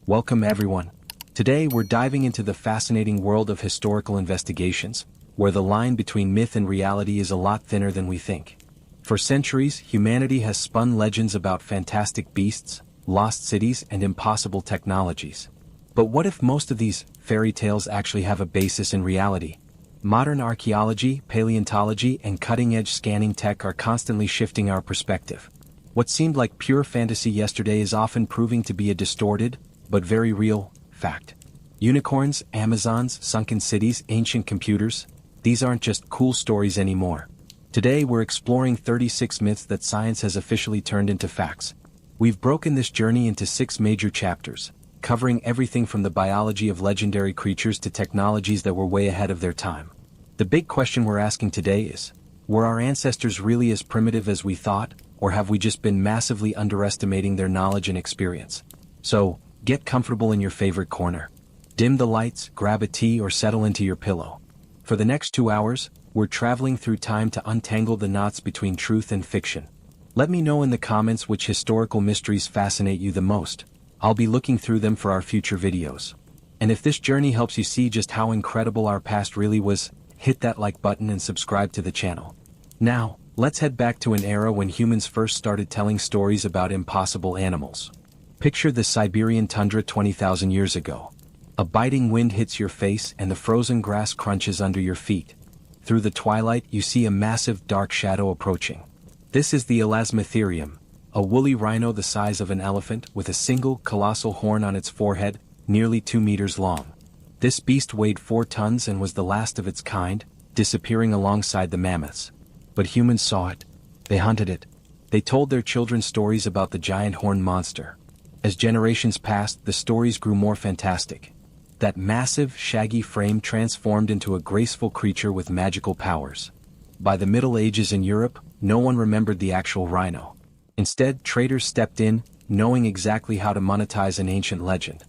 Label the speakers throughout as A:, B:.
A: Welcome everyone. Today we're diving into the fascinating world of historical investigations, where the line between myth and reality is a lot thinner than we think. For centuries, humanity has spun legends about fantastic beasts, lost cities, and impossible technologies. But what if most of these fairy tales actually have a basis in reality? Modern archaeology, paleontology, and cutting-edge scanning tech are constantly shifting our perspective. What seemed like pure fantasy yesterday is often proving to be a distorted, but very real, fact. Unicorns, Amazons, sunken cities, ancient computers, these aren't just cool stories anymore. Today we're exploring 36 myths that science has officially turned into facts. We've broken this journey into 6 major chapters, covering everything from the biology of legendary creatures to technologies that were way ahead of their time. The big question we're asking today is, were our ancestors really as primitive as we thought, or have we just been massively underestimating their knowledge and experience? So, get comfortable in your favorite corner. Dim the lights, grab a tea, or settle into your pillow. For the next 2 hours, we're traveling through time to untangle the knots between truth and fiction. Let me know in the comments which historical mysteries fascinate you the most. I'll be looking through them for our future videos. And if this journey helps you see just how incredible our past really was, hit that like button and subscribe to the channel. Now, let's head back to an era when humans first started telling stories about impossible animals. Picture the Siberian tundra 20,000 years ago. A biting wind hits your face and the frozen grass crunches under your feet. Through the twilight you see a massive dark shadow approaching. This is the elasmotherium, a woolly rhino the size of an elephant with a single colossal horn on its forehead, nearly 2 meters long. This beast weighed 4 tons and was the last of its kind, disappearing alongside the mammoths. But humans saw it. They hunted it. They told their children stories about the giant horned monster. As generations passed, the stories grew more fantastic. That massive, shaggy frame transformed into a graceful creature with magical powers. By the Middle Ages in Europe, no one remembered the actual rhino. Instead, traders stepped in, knowing exactly how to monetize an ancient legend.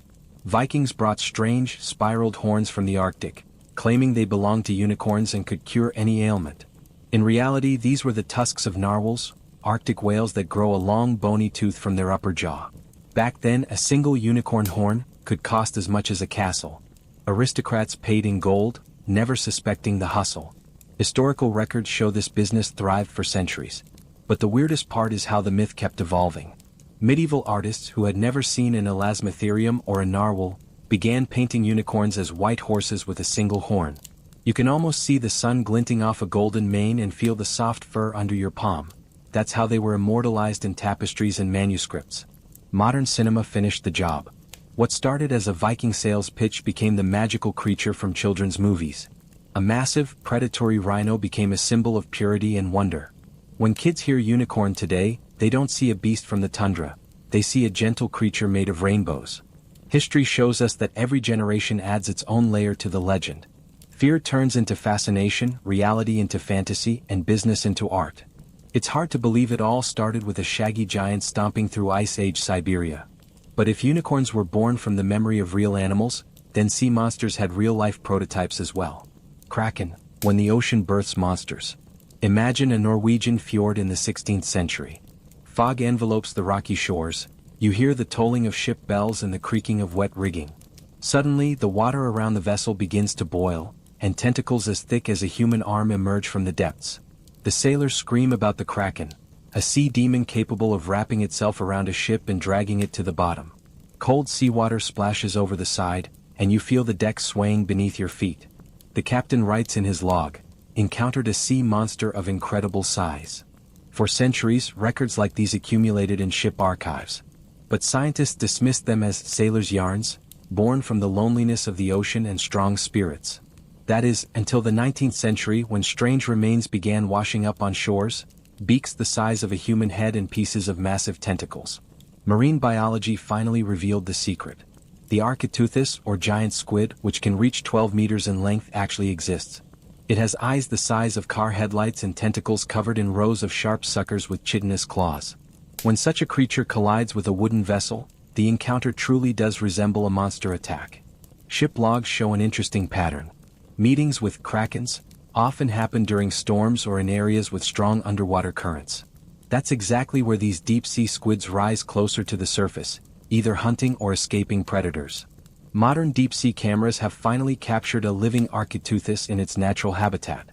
A: Vikings brought strange, spiraled horns from the Arctic, claiming they belonged to unicorns and could cure any ailment. In reality, these were the tusks of narwhals, Arctic whales that grow a long bony tooth from their upper jaw. Back then, a single unicorn horn could cost as much as a castle. Aristocrats paid in gold, never suspecting the hustle. Historical records show this business thrived for centuries. But the weirdest part is how the myth kept evolving. Medieval artists who had never seen an elasmotherium or a narwhal began painting unicorns as white horses with a single horn. You can almost see the sun glinting off a golden mane and feel the soft fur under your palm. That's how they were immortalized in tapestries and manuscripts. Modern cinema finished the job. What started as a Viking sales pitch became the magical creature from children's movies. A massive, predatory rhino became a symbol of purity and wonder. When kids hear unicorn today, they don't see a beast from the tundra. They see a gentle creature made of rainbows. History shows us that every generation adds its own layer to the legend. Fear turns into fascination, reality into fantasy, and business into art. It's hard to believe it all started with a shaggy giant stomping through Ice Age Siberia. But if unicorns were born from the memory of real animals, then sea monsters had real-life prototypes as well. Kraken, when the ocean births monsters. Imagine a Norwegian fjord in the 16th century. Fog envelopes the rocky shores, you hear the tolling of ship bells and the creaking of wet rigging. Suddenly, the water around the vessel begins to boil, and tentacles as thick as a human arm emerge from the depths. The sailors scream about the Kraken, a sea demon capable of wrapping itself around a ship and dragging it to the bottom. Cold seawater splashes over the side, and you feel the deck swaying beneath your feet. The captain writes in his log, "Encountered a sea monster of incredible size." For centuries, records like these accumulated in ship archives. But scientists dismissed them as sailors' yarns, born from the loneliness of the ocean and strong spirits. That is, until the 19th century when strange remains began washing up on shores, beaks the size of a human head and pieces of massive tentacles. Marine biology finally revealed the secret. The Architeuthis, or giant squid, which can reach 12 meters in length, actually exists. It has eyes the size of car headlights and tentacles covered in rows of sharp suckers with chitinous claws. When such a creature collides with a wooden vessel, the encounter truly does resemble a monster attack. Ship logs show an interesting pattern. Meetings with krakens often happen during storms or in areas with strong underwater currents. That's exactly where these deep-sea squids rise closer to the surface, either hunting or escaping predators. Modern deep-sea cameras have finally captured a living Architeuthis in its natural habitat.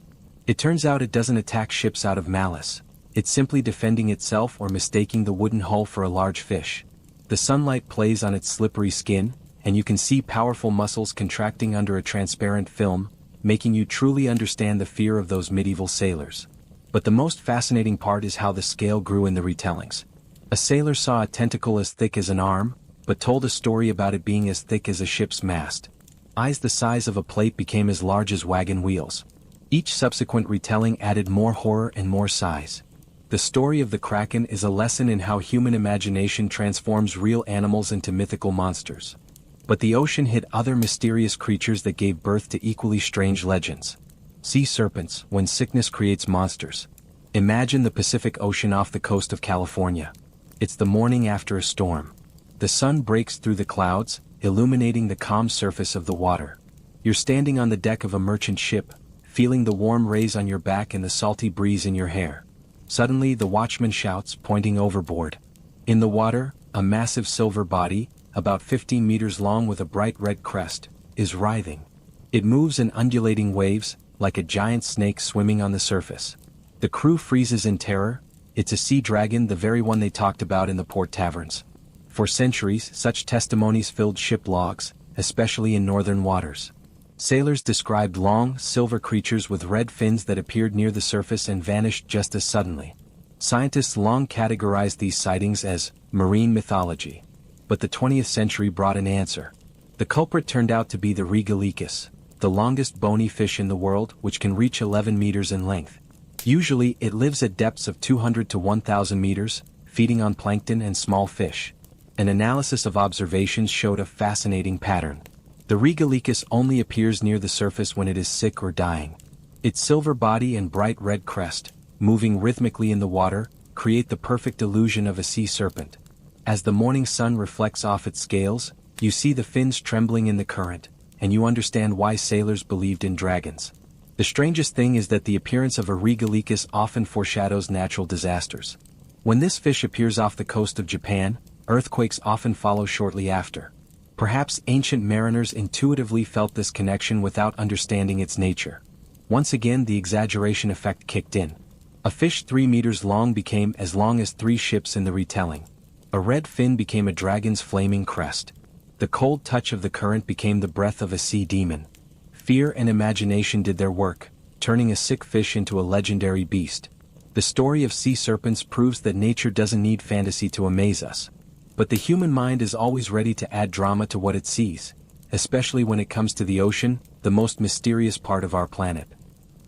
A: It turns out it doesn't attack ships out of malice. It's simply defending itself or mistaking the wooden hull for a large fish. The sunlight plays on its slippery skin, and you can see powerful muscles contracting under a transparent film, making you truly understand the fear of those medieval sailors. But the most fascinating part is how the scale grew in the retellings. A sailor saw a tentacle as thick as an arm, but told a story about it being as thick as a ship's mast. Eyes the size of a plate became as large as wagon wheels. Each subsequent retelling added more horror and more size. The story of the Kraken is a lesson in how human imagination transforms real animals into mythical monsters. But the ocean hid other mysterious creatures that gave birth to equally strange legends. Sea serpents, when sickness creates monsters. Imagine the Pacific Ocean off the coast of California. It's the morning after a storm. The sun breaks through the clouds, illuminating the calm surface of the water. You're standing on the deck of a merchant ship, feeling the warm rays on your back and the salty breeze in your hair. Suddenly the watchman shouts, pointing overboard. In the water, a massive silver body, about 15 meters long with a bright red crest, is writhing. It moves in undulating waves, like a giant snake swimming on the surface. The crew freezes in terror. It's a sea dragon, the very one they talked about in the port taverns. For centuries, such testimonies filled ship logs, especially in northern waters. Sailors described long, silver creatures with red fins that appeared near the surface and vanished just as suddenly. Scientists long categorized these sightings as marine mythology. But the 20th century brought an answer. The culprit turned out to be the Regalicus, the longest bony fish in the world, which can reach 11 meters in length. Usually, it lives at depths of 200 to 1,000 meters, feeding on plankton and small fish. An analysis of observations showed a fascinating pattern. The Regalicus only appears near the surface when it is sick or dying. Its silver body and bright red crest, moving rhythmically in the water, create the perfect illusion of a sea serpent. As the morning sun reflects off its scales, you see the fins trembling in the current, and you understand why sailors believed in dragons. The strangest thing is that the appearance of a Regalicus often foreshadows natural disasters. When this fish appears off the coast of Japan, earthquakes often follow shortly after. Perhaps ancient mariners intuitively felt this connection without understanding its nature. Once again the exaggeration effect kicked in. A fish 3 meters long became as long as 3 ships in the retelling. A red fin became a dragon's flaming crest. The cold touch of the current became the breath of a sea demon. Fear and imagination did their work, turning a sick fish into a legendary beast. The story of sea serpents proves that nature doesn't need fantasy to amaze us. But the human mind is always ready to add drama to what it sees, especially when it comes to the ocean, the most mysterious part of our planet.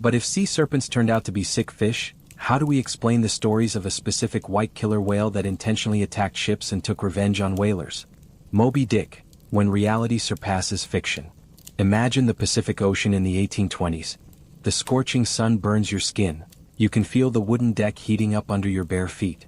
A: But if sea serpents turned out to be sick fish, how do we explain the stories of a specific white killer whale that intentionally attacked ships and took revenge on whalers? Moby Dick, when reality surpasses fiction. Imagine the Pacific Ocean in the 1820s. The scorching sun burns your skin. You can feel the wooden deck heating up under your bare feet.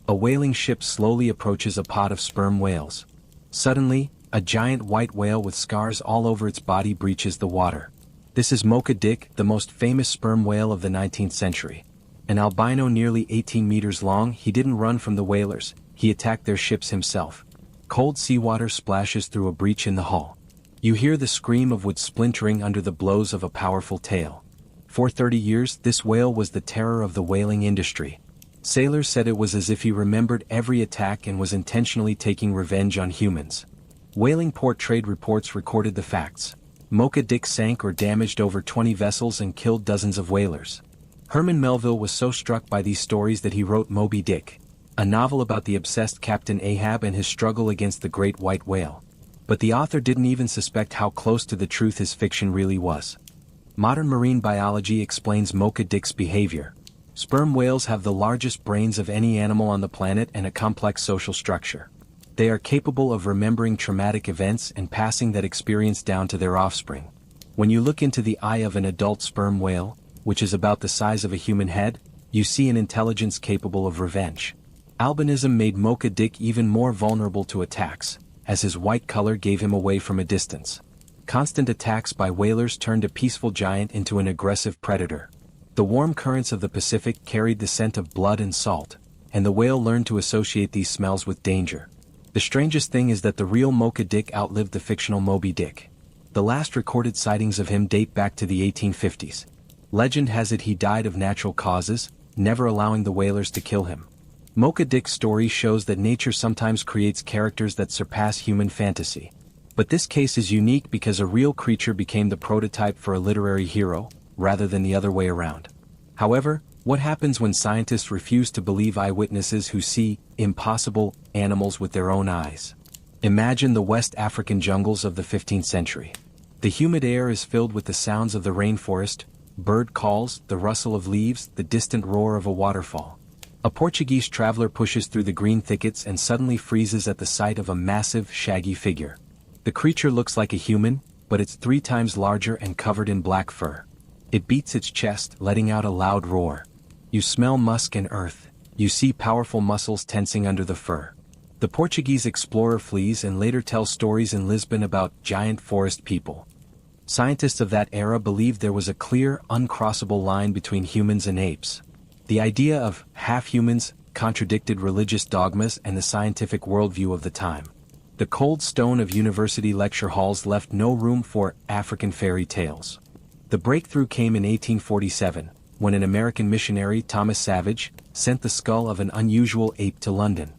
A: A whaling ship slowly approaches a pod of sperm whales. Suddenly, a giant white whale with scars all over its body breaches the water. This is Mocha Dick, the most famous sperm whale of the 19th century. An albino nearly 18 meters long, he didn't run from the whalers, he attacked their ships himself. Cold seawater splashes through a breach in the hull. You hear the scream of wood splintering under the blows of a powerful tail. For 30 years, this whale was the terror of the whaling industry. Sailors said it was as if he remembered every attack and was intentionally taking revenge on humans. Whaling port trade reports recorded the facts. Mocha Dick sank or damaged over 20 vessels and killed dozens of whalers. Herman Melville was so struck by these stories that he wrote Moby Dick, a novel about the obsessed Captain Ahab and his struggle against the great white whale. But the author didn't even suspect how close to the truth his fiction really was. Modern marine biology explains Mocha Dick's behavior. Sperm whales have the largest brains of any animal on the planet and a complex social structure. They are capable of remembering traumatic events and passing that experience down to their offspring. When you look into the eye of an adult sperm whale, which is about the size of a human head, you see an intelligence capable of revenge. Albinism made Mocha Dick even more vulnerable to attacks, as his white color gave him away from a distance. Constant attacks by whalers turned a peaceful giant into an aggressive predator. The warm currents of the Pacific carried the scent of blood and salt, and the whale learned to associate these smells with danger. The strangest thing is that the real Mocha Dick outlived the fictional Moby Dick. The last recorded sightings of him date back to the 1850s. Legend has it he died of natural causes, never allowing the whalers to kill him. Mocha Dick's story shows that nature sometimes creates characters that surpass human fantasy. But this case is unique because a real creature became the prototype for a literary hero, rather than the other way around. However, what happens when scientists refuse to believe eyewitnesses who see impossible animals with their own eyes? Imagine the West African jungles of the 15th century. The humid air is filled with the sounds of the rainforest, bird calls, the rustle of leaves, the distant roar of a waterfall. A Portuguese traveler pushes through the green thickets and suddenly freezes at the sight of a massive, shaggy figure. The creature looks like a human, but it's 3 times larger and covered in black fur. It beats its chest, letting out a loud roar. You smell musk and earth. You see powerful muscles tensing under the fur. The Portuguese explorer flees and later tells stories in Lisbon about giant forest people. Scientists of that era believed there was a clear, uncrossable line between humans and apes. The idea of half-humans contradicted religious dogmas and the scientific worldview of the time. The cold stone of university lecture halls left no room for African fairy tales. The breakthrough came in 1847, when an American missionary, Thomas Savage, sent the skull of an unusual ape to London.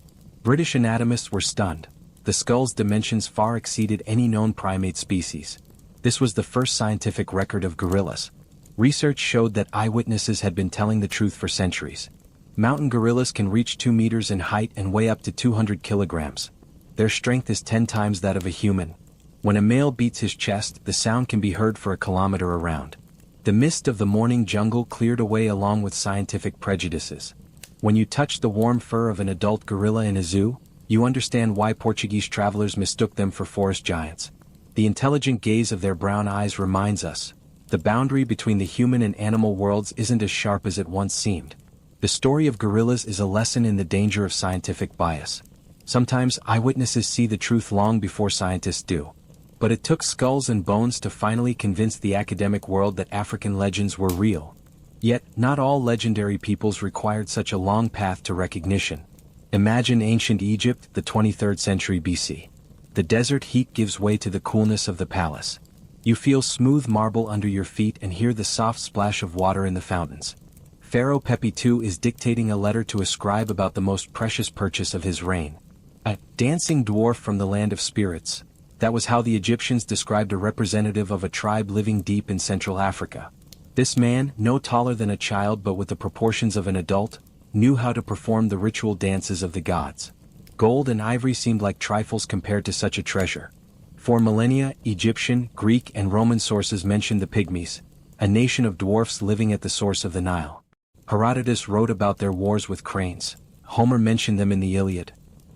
A: British anatomists were stunned. The skull's dimensions far exceeded any known primate species. This was the first scientific record of gorillas. Research showed that eyewitnesses had been telling the truth for centuries. Mountain gorillas can reach 2 meters in height and weigh up to 200 kilograms. Their strength is 10 times that of a human. When a male beats his chest, the sound can be heard for a kilometer around. The mist of the morning jungle cleared away along with scientific prejudices. When you touch the warm fur of an adult gorilla in a zoo, you understand why Portuguese travelers mistook them for forest giants. The intelligent gaze of their brown eyes reminds us, the boundary between the human and animal worlds isn't as sharp as it once seemed. The story of gorillas is a lesson in the danger of scientific bias. Sometimes eyewitnesses see the truth long before scientists do. But it took skulls and bones to finally convince the academic world that African legends were real. Yet, not all legendary peoples required such a long path to recognition. Imagine ancient Egypt, the 23rd century BC. The desert heat gives way to the coolness of the palace. You feel smooth marble under your feet and hear the soft splash of water in the fountains. Pharaoh Pepi II is dictating a letter to a scribe about the most precious purchase of his reign. A dancing dwarf from the land of spirits. That was how the Egyptians described a representative of a tribe living deep in Central Africa. This man, no taller than a child but with the proportions of an adult, knew how to perform the ritual dances of the gods. Gold and ivory seemed like trifles compared to such a treasure. For millennia, Egyptian, Greek and Roman sources mentioned the Pygmies, a nation of dwarfs living at the source of the Nile. Herodotus wrote about their wars with cranes. Homer mentioned them in the Iliad.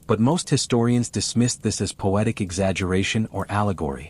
A: But most historians dismissed this as poetic exaggeration or allegory.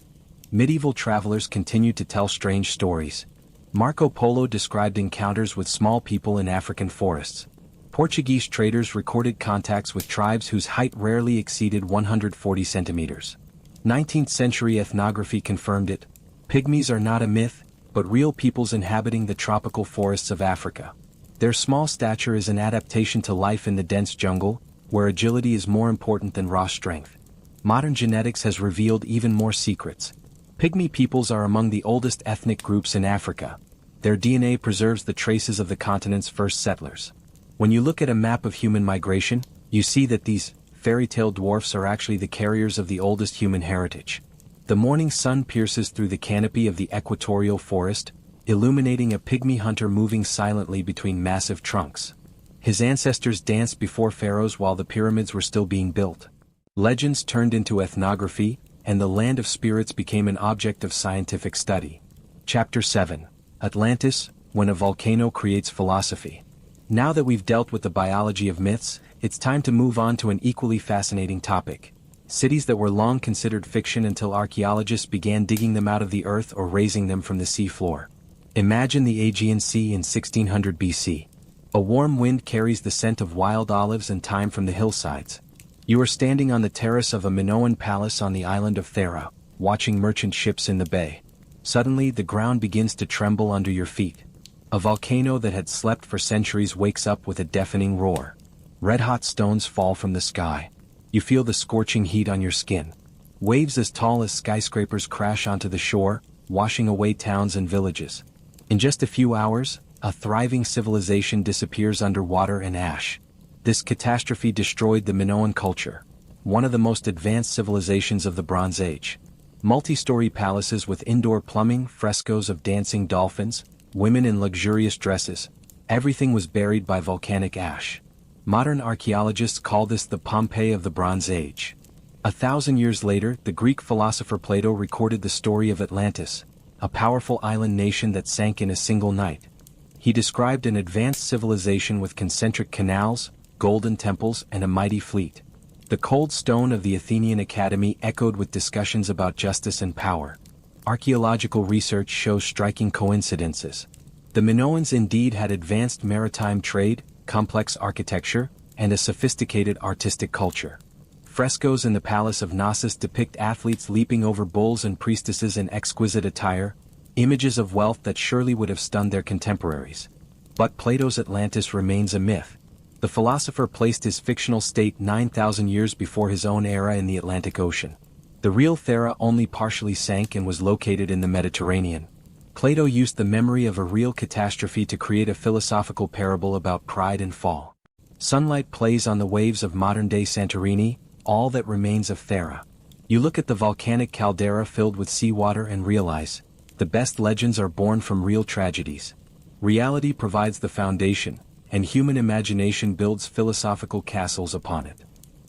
A: Medieval travelers continued to tell strange stories. Marco Polo described encounters with small people in African forests. Portuguese traders recorded contacts with tribes whose height rarely exceeded 140 centimeters. 19th century ethnography confirmed it. Pygmies are not a myth, but real peoples inhabiting the tropical forests of Africa. Their small stature is an adaptation to life in the dense jungle, where agility is more important than raw strength. Modern genetics has revealed even more secrets. Pygmy peoples are among the oldest ethnic groups in Africa. Their DNA preserves the traces of the continent's first settlers. When you look at a map of human migration, you see that these fairy tale dwarfs are actually the carriers of the oldest human heritage. The morning sun pierces through the canopy of the equatorial forest, illuminating a pygmy hunter moving silently between massive trunks. His ancestors danced before pharaohs while the pyramids were still being built. Legends turned into ethnography, and the land of spirits became an object of scientific study. Chapter 7. Atlantis, when a volcano creates philosophy. Now that we've dealt with the biology of myths, it's time to move on to an equally fascinating topic. Cities that were long considered fiction until archaeologists began digging them out of the earth or raising them from the sea floor. Imagine the Aegean Sea in 1600 BC. A warm wind carries the scent of wild olives and thyme from the hillsides. You are standing on the terrace of a Minoan palace on the island of Thera, watching merchant ships in the bay. Suddenly the ground begins to tremble under your feet. A volcano that had slept for centuries wakes up with a deafening roar. Red-hot stones fall from the sky. You feel the scorching heat on your skin. Waves as tall as skyscrapers crash onto the shore, washing away towns and villages. In just a few hours, a thriving civilization disappears under water and ash. This catastrophe destroyed the Minoan culture, one of the most advanced civilizations of the Bronze Age. Multi-story palaces with indoor plumbing, frescoes of dancing dolphins, women in luxurious dresses. Everything was buried by volcanic ash. Modern archaeologists call this the Pompeii of the Bronze Age. 1,000 years later, the Greek philosopher Plato recorded the story of Atlantis, a powerful island nation that sank in a single night. He described an advanced civilization with concentric canals, golden temples, and a mighty fleet. The cold stone of the Athenian Academy echoed with discussions about justice and power. Archaeological research shows striking coincidences. The Minoans indeed had advanced maritime trade, complex architecture, and a sophisticated artistic culture. Frescoes in the Palace of Knossos depict athletes leaping over bulls and priestesses in exquisite attire, images of wealth that surely would have stunned their contemporaries. But Plato's Atlantis remains a myth. The philosopher placed his fictional state 9,000 years before his own era in the Atlantic Ocean. The real Thera only partially sank and was located in the Mediterranean. Plato used the memory of a real catastrophe to create a philosophical parable about pride and fall. Sunlight plays on the waves of modern-day Santorini, all that remains of Thera. You look at the volcanic caldera filled with seawater and realize, the best legends are born from real tragedies. Reality provides the foundation, and human imagination builds philosophical castles upon it.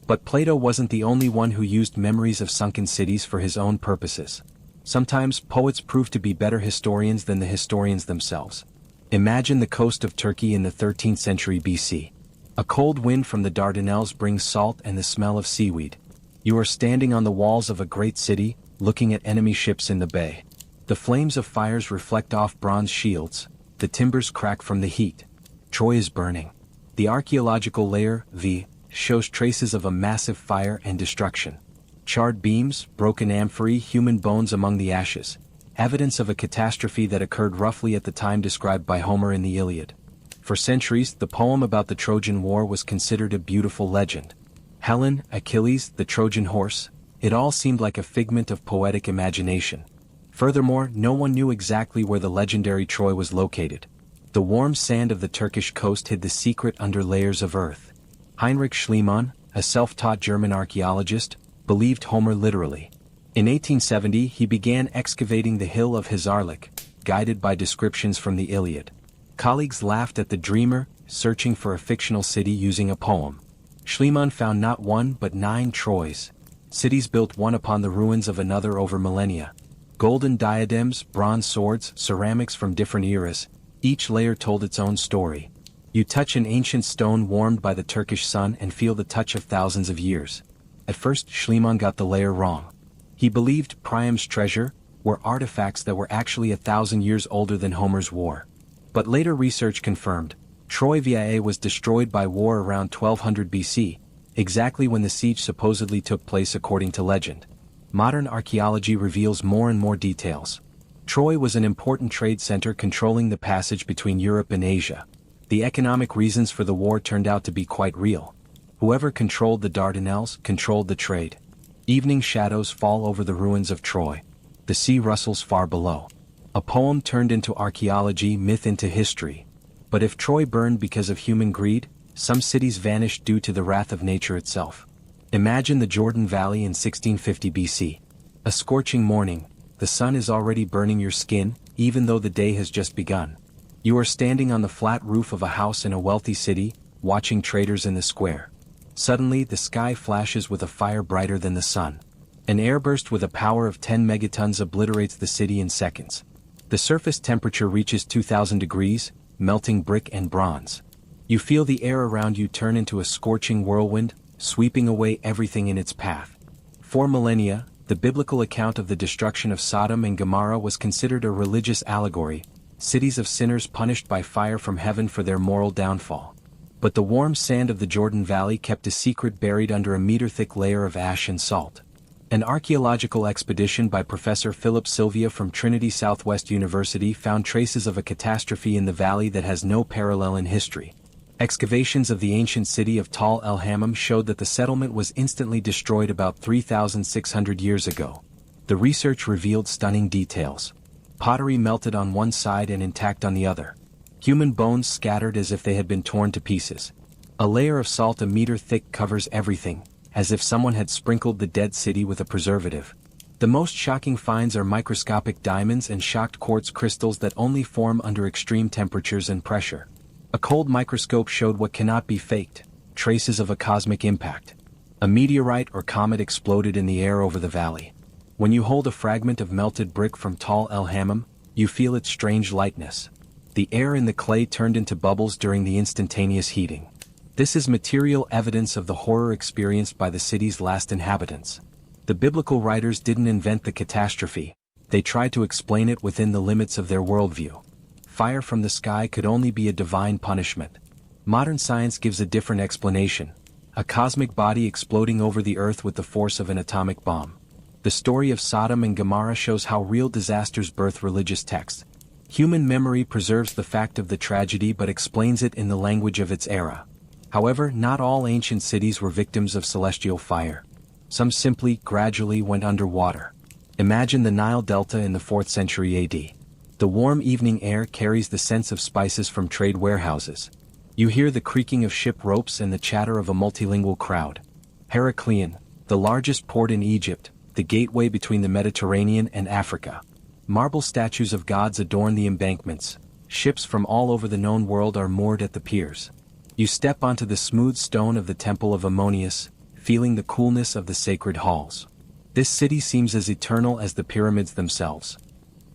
A: But Plato wasn't the only one who used memories of sunken cities for his own purposes. Sometimes poets prove to be better historians than the historians themselves. Imagine the coast of Turkey in the 13th century BC. A cold wind from the Dardanelles brings salt and the smell of seaweed. You are standing on the walls of a great city, looking at enemy ships in the bay. The flames of fires reflect off bronze shields, the timbers crack from the heat. Troy is burning. The archaeological layer, V, shows traces of a massive fire and destruction. Charred beams, broken amphorae, human bones among the ashes. Evidence of a catastrophe that occurred roughly at the time described by Homer in the Iliad. For centuries, the poem about the Trojan War was considered a beautiful legend. Helen, Achilles, the Trojan horse, it all seemed like a figment of poetic imagination. Furthermore, no one knew exactly where the legendary Troy was located. The warm sand of the Turkish coast hid the secret under layers of earth. Heinrich Schliemann, a self-taught German archaeologist, believed Homer literally. In 1870 he began excavating the hill of Hizarlik, guided by descriptions from the Iliad. Colleagues laughed at the dreamer, searching for a fictional city using a poem. Schliemann found not one but 9 Troys. Cities built one upon the ruins of another over millennia. Golden diadems, bronze swords, ceramics from different eras, each layer told its own story. You touch an ancient stone warmed by the Turkish sun and feel the touch of thousands of years. At first Schliemann got the layer wrong. He believed Priam's treasure were artifacts that were actually 1,000 years older than Homer's war. But later research confirmed, Troy Via was destroyed by war around 1200 BC, exactly when the siege supposedly took place according to legend. Modern archaeology reveals more and more details. Troy was an important trade center controlling the passage between Europe and Asia. The economic reasons for the war turned out to be quite real. Whoever controlled the Dardanelles controlled the trade. Evening shadows fall over the ruins of Troy. The sea rustles far below. A poem turned into archaeology, myth into history. But if Troy burned because of human greed, some cities vanished due to the wrath of nature itself. Imagine the Jordan Valley in 1650 BC. A scorching morning, the sun is already burning your skin, even though the day has just begun. You are standing on the flat roof of a house in a wealthy city, watching traders in the square. Suddenly the sky flashes with a fire brighter than the sun. An airburst with a power of 10 megatons obliterates the city in seconds. The surface temperature reaches 2,000 degrees, melting brick and bronze. You feel the air around you turn into a scorching whirlwind, sweeping away everything in its path. For millennia, the biblical account of the destruction of Sodom and Gomorrah was considered a religious allegory, cities of sinners punished by fire from heaven for their moral downfall. But the warm sand of the Jordan Valley kept a secret buried under a meter-thick layer of ash and salt. An archaeological expedition by Professor Philip Sylvia from Trinity Southwest University found traces of a catastrophe in the valley that has no parallel in history. Excavations of the ancient city of Tal el-Hammam showed that the settlement was instantly destroyed about 3,600 years ago. The research revealed stunning details. Pottery melted on one side and intact on the other. Human bones scattered as if they had been torn to pieces. A layer of salt a meter thick covers everything, as if someone had sprinkled the dead city with a preservative. The most shocking finds are microscopic diamonds and shocked quartz crystals that only form under extreme temperatures and pressure. A cold microscope showed what cannot be faked, traces of a cosmic impact. A meteorite or comet exploded in the air over the valley. When you hold a fragment of melted brick from Tal el-Hammam, you feel its strange lightness. The air in the clay turned into bubbles during the instantaneous heating. This is material evidence of the horror experienced by the city's last inhabitants. The biblical writers didn't invent the catastrophe, they tried to explain it within the limits of their worldview. Fire from the sky could only be a divine punishment. Modern science gives a different explanation: a cosmic body exploding over the earth with the force of an atomic bomb. The story of Sodom and Gomorrah shows how real disasters birth religious texts. Human memory preserves the fact of the tragedy but explains it in the language of its era. However, not all ancient cities were victims of celestial fire. Some simply, gradually went underwater. Imagine the Nile Delta in the 4th century AD. The warm evening air carries the scents of spices from trade warehouses. You hear the creaking of ship ropes and the chatter of a multilingual crowd. Heracleion, the largest port in Egypt, the gateway between the Mediterranean and Africa. Marble statues of gods adorn the embankments. Ships from all over the known world are moored at the piers. You step onto the smooth stone of the Temple of Ammonius, feeling the coolness of the sacred halls. This city seems as eternal as the pyramids themselves.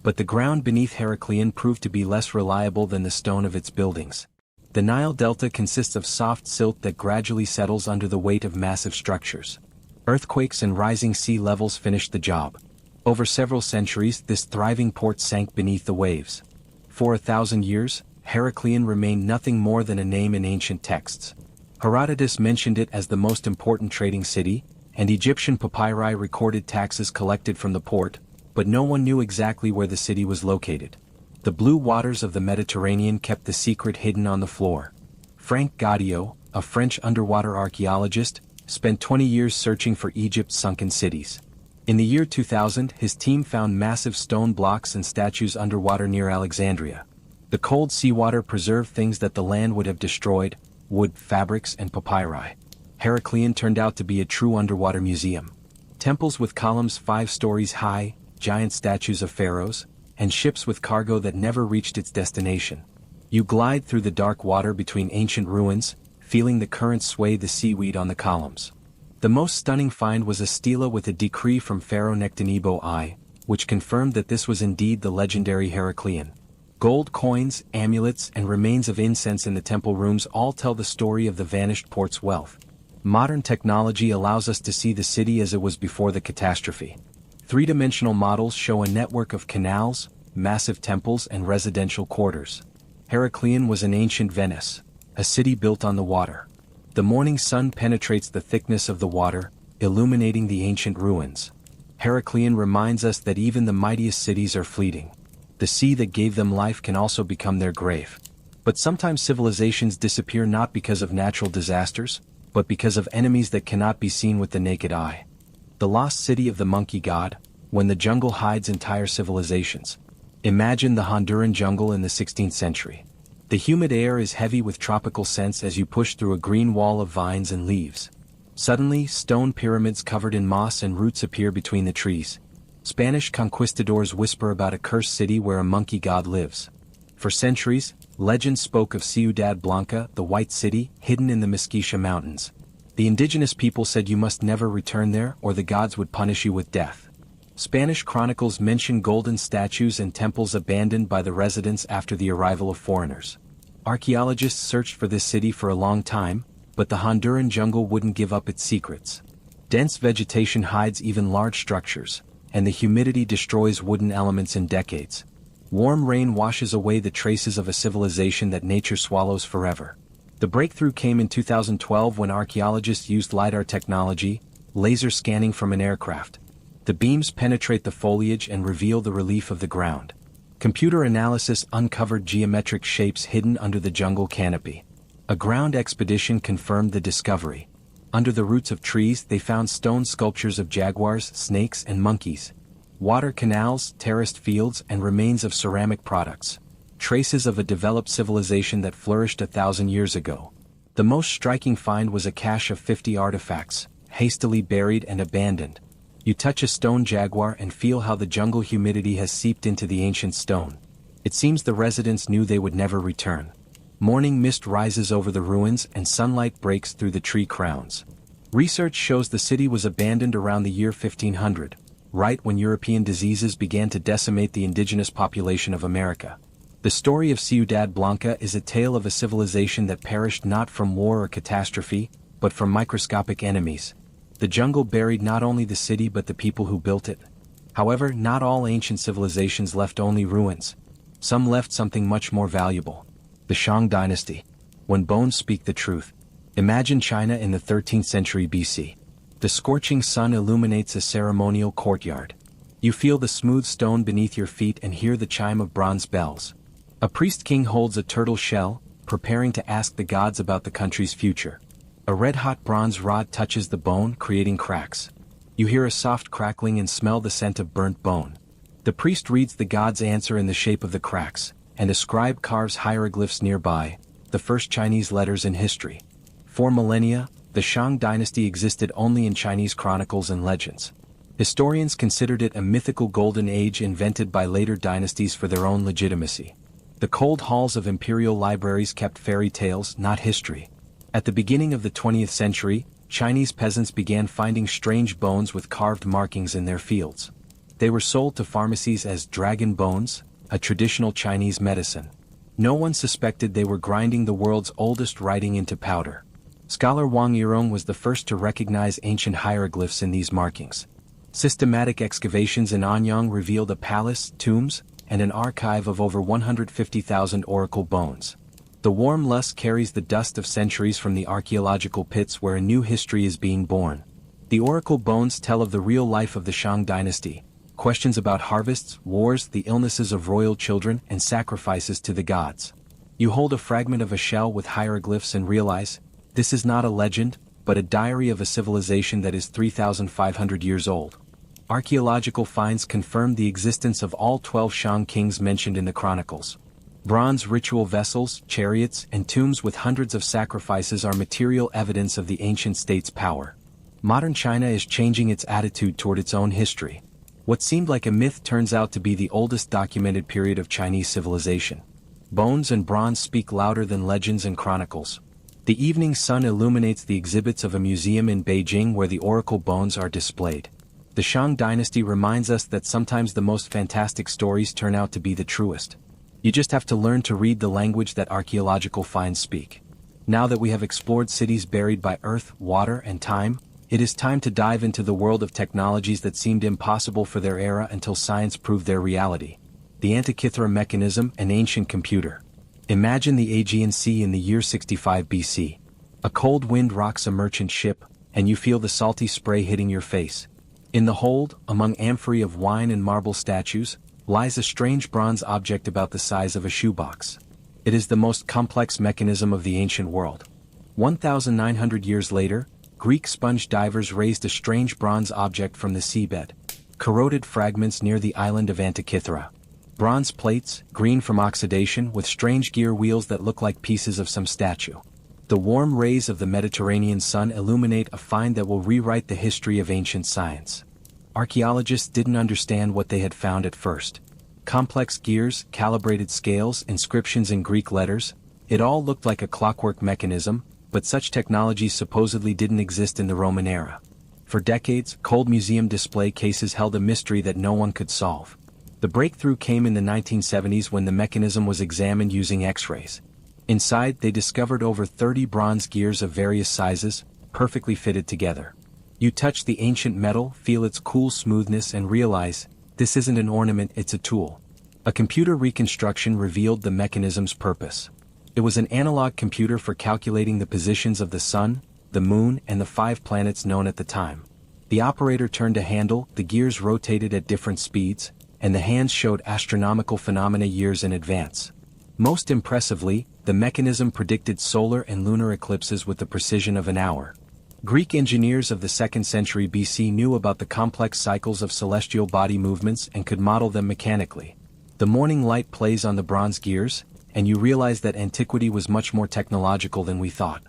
A: But the ground beneath Heracleion proved to be less reliable than the stone of its buildings. The Nile Delta consists of soft silt that gradually settles under the weight of massive structures. Earthquakes and rising sea levels finished the job. Over several centuries, this thriving port sank beneath the waves. For 1,000 years, Heracleion remained nothing more than a name in ancient texts. Herodotus mentioned it as the most important trading city, and Egyptian papyri recorded taxes collected from the port, but no one knew exactly where the city was located. The blue waters of the Mediterranean kept the secret hidden on the floor. Frank Gaudio, a French underwater archaeologist, spent 20 years searching for Egypt's sunken cities. In the year 2000, his team found massive stone blocks and statues underwater near Alexandria. The cold seawater preserved things that the land would have destroyed: wood, fabrics, and papyri. Heracleion turned out to be a true underwater museum. Temples with columns 5 stories high, giant statues of pharaohs, and ships with cargo that never reached its destination. You glide through the dark water between ancient ruins, feeling the current sway the seaweed on the columns. The most stunning find was a stela with a decree from Pharaoh Nectanebo I, which confirmed that this was indeed the legendary Heracleion. Gold coins, amulets, and remains of incense in the temple rooms all tell the story of the vanished port's wealth. Modern technology allows us to see the city as it was before the catastrophe. Three-dimensional models show a network of canals, massive temples, and residential quarters. Heracleion was an ancient Venice, a city built on the water. The morning sun penetrates the thickness of the water, illuminating the ancient ruins. Heracleion reminds us that even the mightiest cities are fleeting. The sea that gave them life can also become their grave. But sometimes civilizations disappear not because of natural disasters, but because of enemies that cannot be seen with the naked eye. The lost city of the monkey god, when the jungle hides entire civilizations. Imagine the Honduran jungle in the 16th century. The humid air is heavy with tropical scents as you push through a green wall of vines and leaves. Suddenly, stone pyramids covered in moss and roots appear between the trees. Spanish conquistadors whisper about a cursed city where a monkey god lives. For centuries, legends spoke of Ciudad Blanca, the White City, hidden in the Mezquitia Mountains. The indigenous people said you must never return there or the gods would punish you with death. Spanish chronicles mention golden statues and temples abandoned by the residents after the arrival of foreigners. Archaeologists searched for this city for a long time, but the Honduran jungle wouldn't give up its secrets. Dense vegetation hides even large structures, and the humidity destroys wooden elements in decades. Warm rain washes away the traces of a civilization that nature swallows forever. The breakthrough came in 2012 when archaeologists used LiDAR technology, laser scanning from an aircraft. The beams penetrate the foliage and reveal the relief of the ground. Computer analysis uncovered geometric shapes hidden under the jungle canopy. A ground expedition confirmed the discovery. Under the roots of trees they found stone sculptures of jaguars, snakes and monkeys. Water canals, terraced fields and remains of ceramic products. Traces of a developed civilization that flourished 1,000 years ago. The most striking find was a cache of 50 artifacts, hastily buried and abandoned. You touch a stone jaguar and feel how the jungle humidity has seeped into the ancient stone. It seems the residents knew they would never return. Morning mist rises over the ruins and sunlight breaks through the tree crowns. Research shows the city was abandoned around the year 1500, right when European diseases began to decimate the indigenous population of America. The story of Ciudad Blanca is a tale of a civilization that perished not from war or catastrophe, but from microscopic enemies. The jungle buried not only the city but the people who built it. However, not all ancient civilizations left only ruins. Some left something much more valuable. The Shang dynasty. When bones speak the truth. Imagine China in the 13th century BC. The scorching sun illuminates a ceremonial courtyard. You feel the smooth stone beneath your feet and hear the chime of bronze bells. A priest-king holds a turtle shell, preparing to ask the gods about the country's future. A red-hot bronze rod touches the bone, creating cracks. You hear a soft crackling and smell the scent of burnt bone. The priest reads the god's answer in the shape of the cracks, and a scribe carves hieroglyphs nearby, the first Chinese letters in history. For millennia, the Shang dynasty existed only in Chinese chronicles and legends. Historians considered it a mythical golden age invented by later dynasties for their own legitimacy. The cold halls of imperial libraries kept fairy tales, not history. At the beginning of the 20th century, Chinese peasants began finding strange bones with carved markings in their fields. They were sold to pharmacies as dragon bones, a traditional Chinese medicine. No one suspected they were grinding the world's oldest writing into powder. Scholar Wang Yirong was the first to recognize ancient hieroglyphs in these markings. Systematic excavations in Anyang revealed a palace, tombs, and an archive of over 150,000 oracle bones. The warm lust carries the dust of centuries from the archaeological pits where a new history is being born. The oracle bones tell of the real life of the Shang dynasty, questions about harvests, wars, the illnesses of royal children, and sacrifices to the gods. You hold a fragment of a shell with hieroglyphs and realize, this is not a legend, but a diary of a civilization that is 3,500 years old. Archaeological finds confirm the existence of all 12 Shang kings mentioned in the chronicles. Bronze ritual vessels, chariots, and tombs with hundreds of sacrifices are material evidence of the ancient state's power. Modern China is changing its attitude toward its own history. What seemed like a myth turns out to be the oldest documented period of Chinese civilization. Bones and bronze speak louder than legends and chronicles. The evening sun illuminates the exhibits of a museum in Beijing where the oracle bones are displayed. The Shang dynasty reminds us that sometimes the most fantastic stories turn out to be the truest. You just have to learn to read the language that archaeological finds speak. Now that we have explored cities buried by earth, water, and time, it is time to dive into the world of technologies that seemed impossible for their era until science proved their reality. The Antikythera mechanism, an ancient computer. Imagine the Aegean Sea in the year 65 BC. A cold wind rocks a merchant ship, and you feel the salty spray hitting your face. In the hold, among amphorae of wine and marble statues, lies a strange bronze object about the size of a shoebox. It is the most complex mechanism of the ancient world. 1,900 years later, Greek sponge divers raised a strange bronze object from the seabed. Corroded fragments near the island of Antikythera. Bronze plates, green from oxidation with strange gear wheels that look like pieces of some statue. The warm rays of the Mediterranean sun illuminate a find that will rewrite the history of ancient science. Archaeologists didn't understand what they had found at first. Complex gears, calibrated scales, inscriptions in Greek letters, it all looked like a clockwork mechanism, but such technologies supposedly didn't exist in the Roman era. For decades, cold museum display cases held a mystery that no one could solve. The breakthrough came in the 1970s when the mechanism was examined using X-rays. Inside, they discovered over 30 bronze gears of various sizes, perfectly fitted together. You touch the ancient metal, feel its cool smoothness and realize, this isn't an ornament, it's a tool. A computer reconstruction revealed the mechanism's purpose. It was an analog computer for calculating the positions of the sun, the moon, and the 5 planets known at the time. The operator turned a handle, the gears rotated at different speeds, and the hands showed astronomical phenomena years in advance. Most impressively, the mechanism predicted solar and lunar eclipses with the precision of an hour. Greek engineers of the 2nd century BC knew about the complex cycles of celestial body movements and could model them mechanically. The morning light plays on the bronze gears, and you realize that antiquity was much more technological than we thought.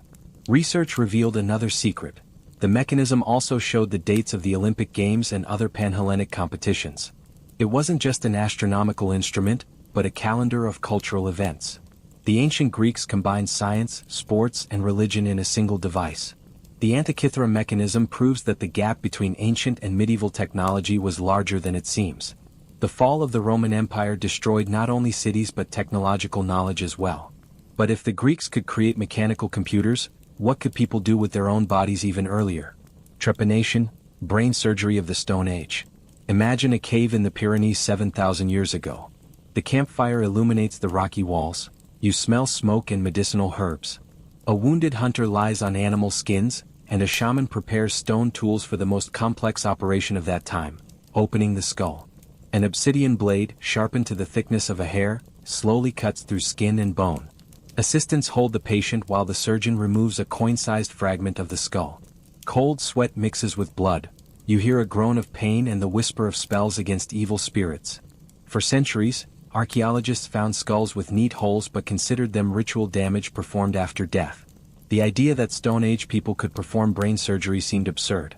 A: Research revealed another secret. The mechanism also showed the dates of the Olympic Games and other Pan-Hellenic competitions. It wasn't just an astronomical instrument, but a calendar of cultural events. The ancient Greeks combined science, sports, and religion in a single device. The Antikythera mechanism proves that the gap between ancient and medieval technology was larger than it seems. The fall of the Roman Empire destroyed not only cities but technological knowledge as well. But if the Greeks could create mechanical computers, what could people do with their own bodies even earlier? Trepanation, brain surgery of the Stone Age. Imagine a cave in the Pyrenees 7,000 years ago. The campfire illuminates the rocky walls. You smell smoke and medicinal herbs. A wounded hunter lies on animal skins, and a shaman prepares stone tools for the most complex operation of that time, opening the skull. An obsidian blade, sharpened to the thickness of a hair, slowly cuts through skin and bone. Assistants hold the patient while the surgeon removes a coin-sized fragment of the skull. Cold sweat mixes with blood. You hear a groan of pain and the whisper of spells against evil spirits. For centuries, archaeologists found skulls with neat holes but considered them ritual damage performed after death. The idea that Stone Age people could perform brain surgery seemed absurd.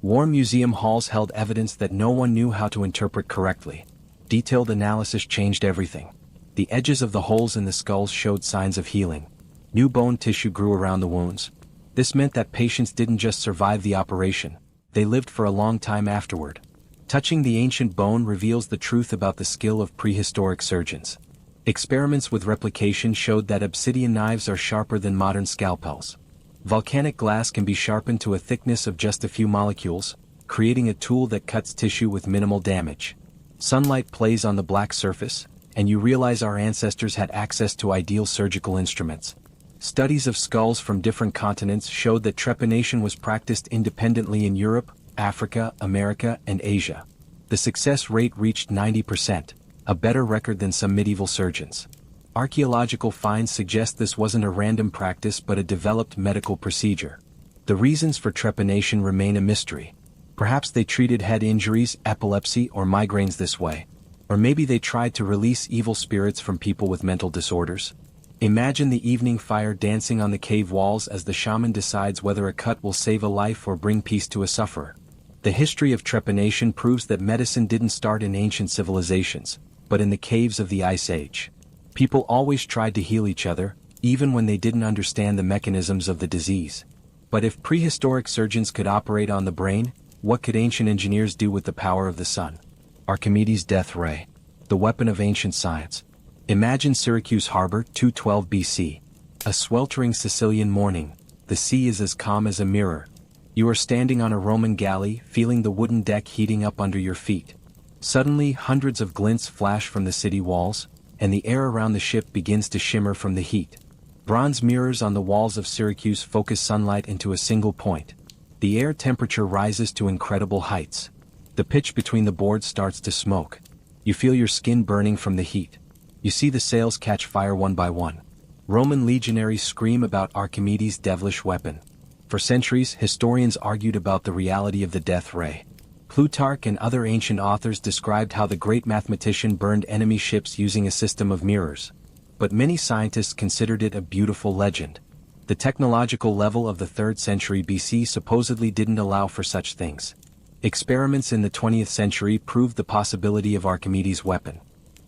A: War museum halls held evidence that no one knew how to interpret correctly. Detailed analysis changed everything. The edges of the holes in the skulls showed signs of healing. New bone tissue grew around the wounds. This meant that patients didn't just survive the operation, they lived for a long time afterward. Touching the ancient bone reveals the truth about the skill of prehistoric surgeons. Experiments with replication showed that obsidian knives are sharper than modern scalpels. Volcanic glass can be sharpened to a thickness of just a few molecules, creating a tool that cuts tissue with minimal damage. Sunlight plays on the black surface, and you realize our ancestors had access to ideal surgical instruments. Studies of skulls from different continents showed that trepanation was practiced independently in Europe, Africa, America, and Asia. The success rate reached 90%, a better record than some medieval surgeons. Archaeological finds suggest this wasn't a random practice but a developed medical procedure. The reasons for trepanation remain a mystery. Perhaps they treated head injuries, epilepsy, or migraines this way. Or maybe they tried to release evil spirits from people with mental disorders. Imagine the evening fire dancing on the cave walls as the shaman decides whether a cut will save a life or bring peace to a sufferer. The history of trepanation proves that medicine didn't start in ancient civilizations, but in the caves of the Ice Age. People always tried to heal each other, even when they didn't understand the mechanisms of the disease. But if prehistoric surgeons could operate on the brain, what could ancient engineers do with the power of the sun? Archimedes' death ray, the weapon of ancient science. Imagine Syracuse Harbor, 212 BC. A sweltering Sicilian morning, the sea is as calm as a mirror. You are standing on a Roman galley, feeling the wooden deck heating up under your feet. Suddenly, hundreds of glints flash from the city walls, and the air around the ship begins to shimmer from the heat. Bronze mirrors on the walls of Syracuse focus sunlight into a single point. The air temperature rises to incredible heights. The pitch between the boards starts to smoke. You feel your skin burning from the heat. You see the sails catch fire one by one. Roman legionaries scream about Archimedes' devilish weapon. For centuries, historians argued about the reality of the death ray. Plutarch and other ancient authors described how the great mathematician burned enemy ships using a system of mirrors. But many scientists considered it a beautiful legend. The technological level of the 3rd century BC supposedly didn't allow for such things. Experiments in the 20th century proved the possibility of Archimedes' weapon.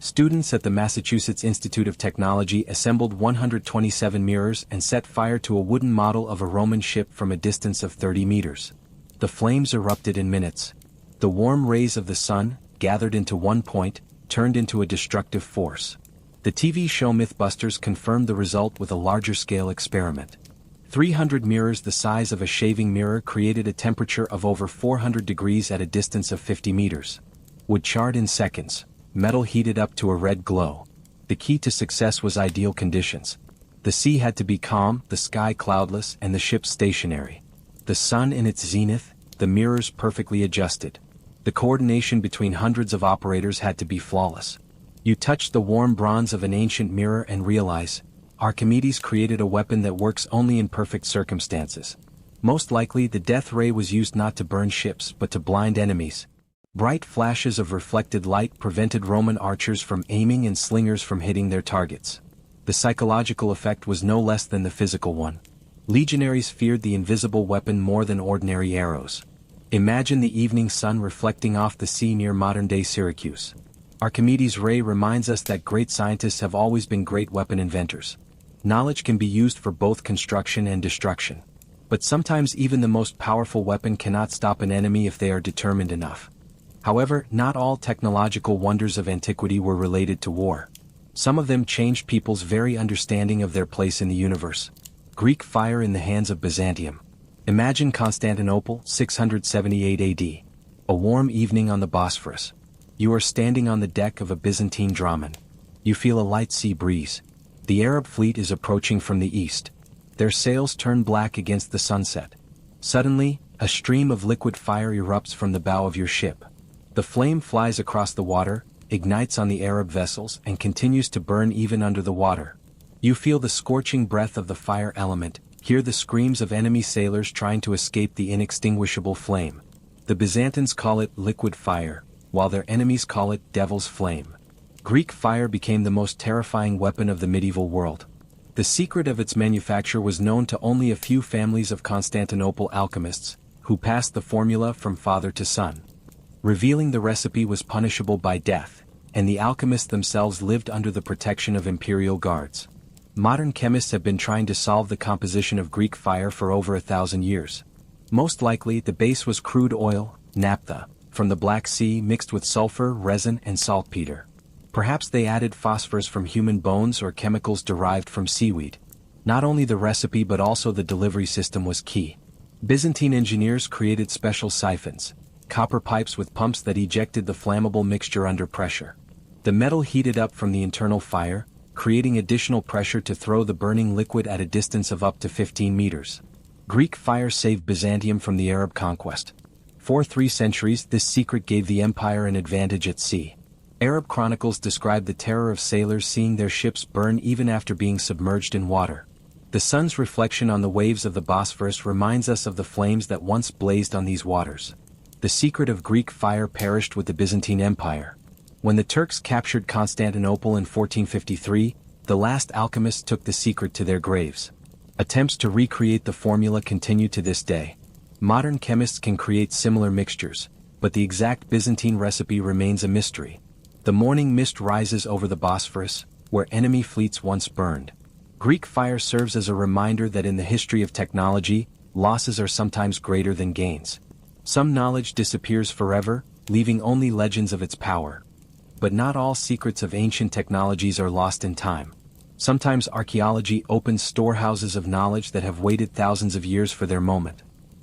A: Students at the Massachusetts Institute of Technology assembled 127 mirrors and set fire to a wooden model of a Roman ship from a distance of 30 meters. The flames erupted in minutes. The warm rays of the sun, gathered into one point, turned into a destructive force. The TV show Mythbusters confirmed the result with a larger-scale experiment. 300 mirrors the size of a shaving mirror created a temperature of over 400 degrees at a distance of 50 meters. Wood charred in seconds. Metal heated up to a red glow. The key to success was ideal conditions. The sea had to be calm, the sky cloudless, and the ship stationary. The sun in its zenith, the mirrors perfectly adjusted. The coordination between hundreds of operators had to be flawless. You touch the warm bronze of an ancient mirror and realize, Archimedes created a weapon that works only in perfect circumstances. Most likely the death ray was used not to burn ships but to blind enemies. Bright flashes of reflected light prevented Roman archers from aiming and slingers from hitting their targets. The psychological effect was no less than the physical one. Legionaries feared the invisible weapon more than ordinary arrows. Imagine the evening sun reflecting off the sea near modern-day Syracuse. Archimedes' ray reminds us that great scientists have always been great weapon inventors. Knowledge can be used for both construction and destruction. But sometimes even the most powerful weapon cannot stop an enemy if they are determined enough. However, not all technological wonders of antiquity were related to war. Some of them changed people's very understanding of their place in the universe. Greek fire in the hands of Byzantium. Imagine Constantinople, 678 AD. A warm evening on the Bosphorus. You are standing on the deck of a Byzantine dromon. You feel a light sea breeze. The Arab fleet is approaching from the east. Their sails turn black against the sunset. Suddenly, a stream of liquid fire erupts from the bow of your ship. The flame flies across the water, ignites on the Arab vessels and continues to burn even under the water. You feel the scorching breath of the fire element, hear the screams of enemy sailors trying to escape the inextinguishable flame. The Byzantines call it liquid fire, while their enemies call it devil's flame. Greek fire became the most terrifying weapon of the medieval world. The secret of its manufacture was known to only a few families of Constantinople alchemists, who passed the formula from father to son. Revealing the recipe was punishable by death, and the alchemists themselves lived under the protection of imperial guards. Modern chemists have been trying to solve the composition of Greek fire for over 1,000 years. Most likely the base was crude oil, naphtha, from the Black Sea mixed with sulfur, resin and saltpeter. Perhaps they added phosphorus from human bones or chemicals derived from seaweed. Not only the recipe but also the delivery system was key. Byzantine engineers created special siphons, copper pipes with pumps that ejected the flammable mixture under pressure. The metal heated up from the internal fire, creating additional pressure to throw the burning liquid at a distance of up to 15 meters. Greek fire saved Byzantium from the Arab conquest. For 3 centuries this secret gave the empire an advantage at sea. Arab chronicles describe the terror of sailors seeing their ships burn even after being submerged in water. The sun's reflection on the waves of the Bosphorus reminds us of the flames that once blazed on these waters. The secret of Greek fire perished with the Byzantine Empire. When the Turks captured Constantinople in 1453, the last alchemists took the secret to their graves. Attempts to recreate the formula continue to this day. Modern chemists can create similar mixtures, but the exact Byzantine recipe remains a mystery. The morning mist rises over the Bosphorus, where enemy fleets once burned. Greek fire serves as a reminder that in the history of technology, losses are sometimes greater than gains. Some knowledge disappears forever, leaving only legends of its power. But not all secrets of ancient technologies are lost in time. Sometimes archaeology opens storehouses of knowledge that have waited thousands of years for their moment.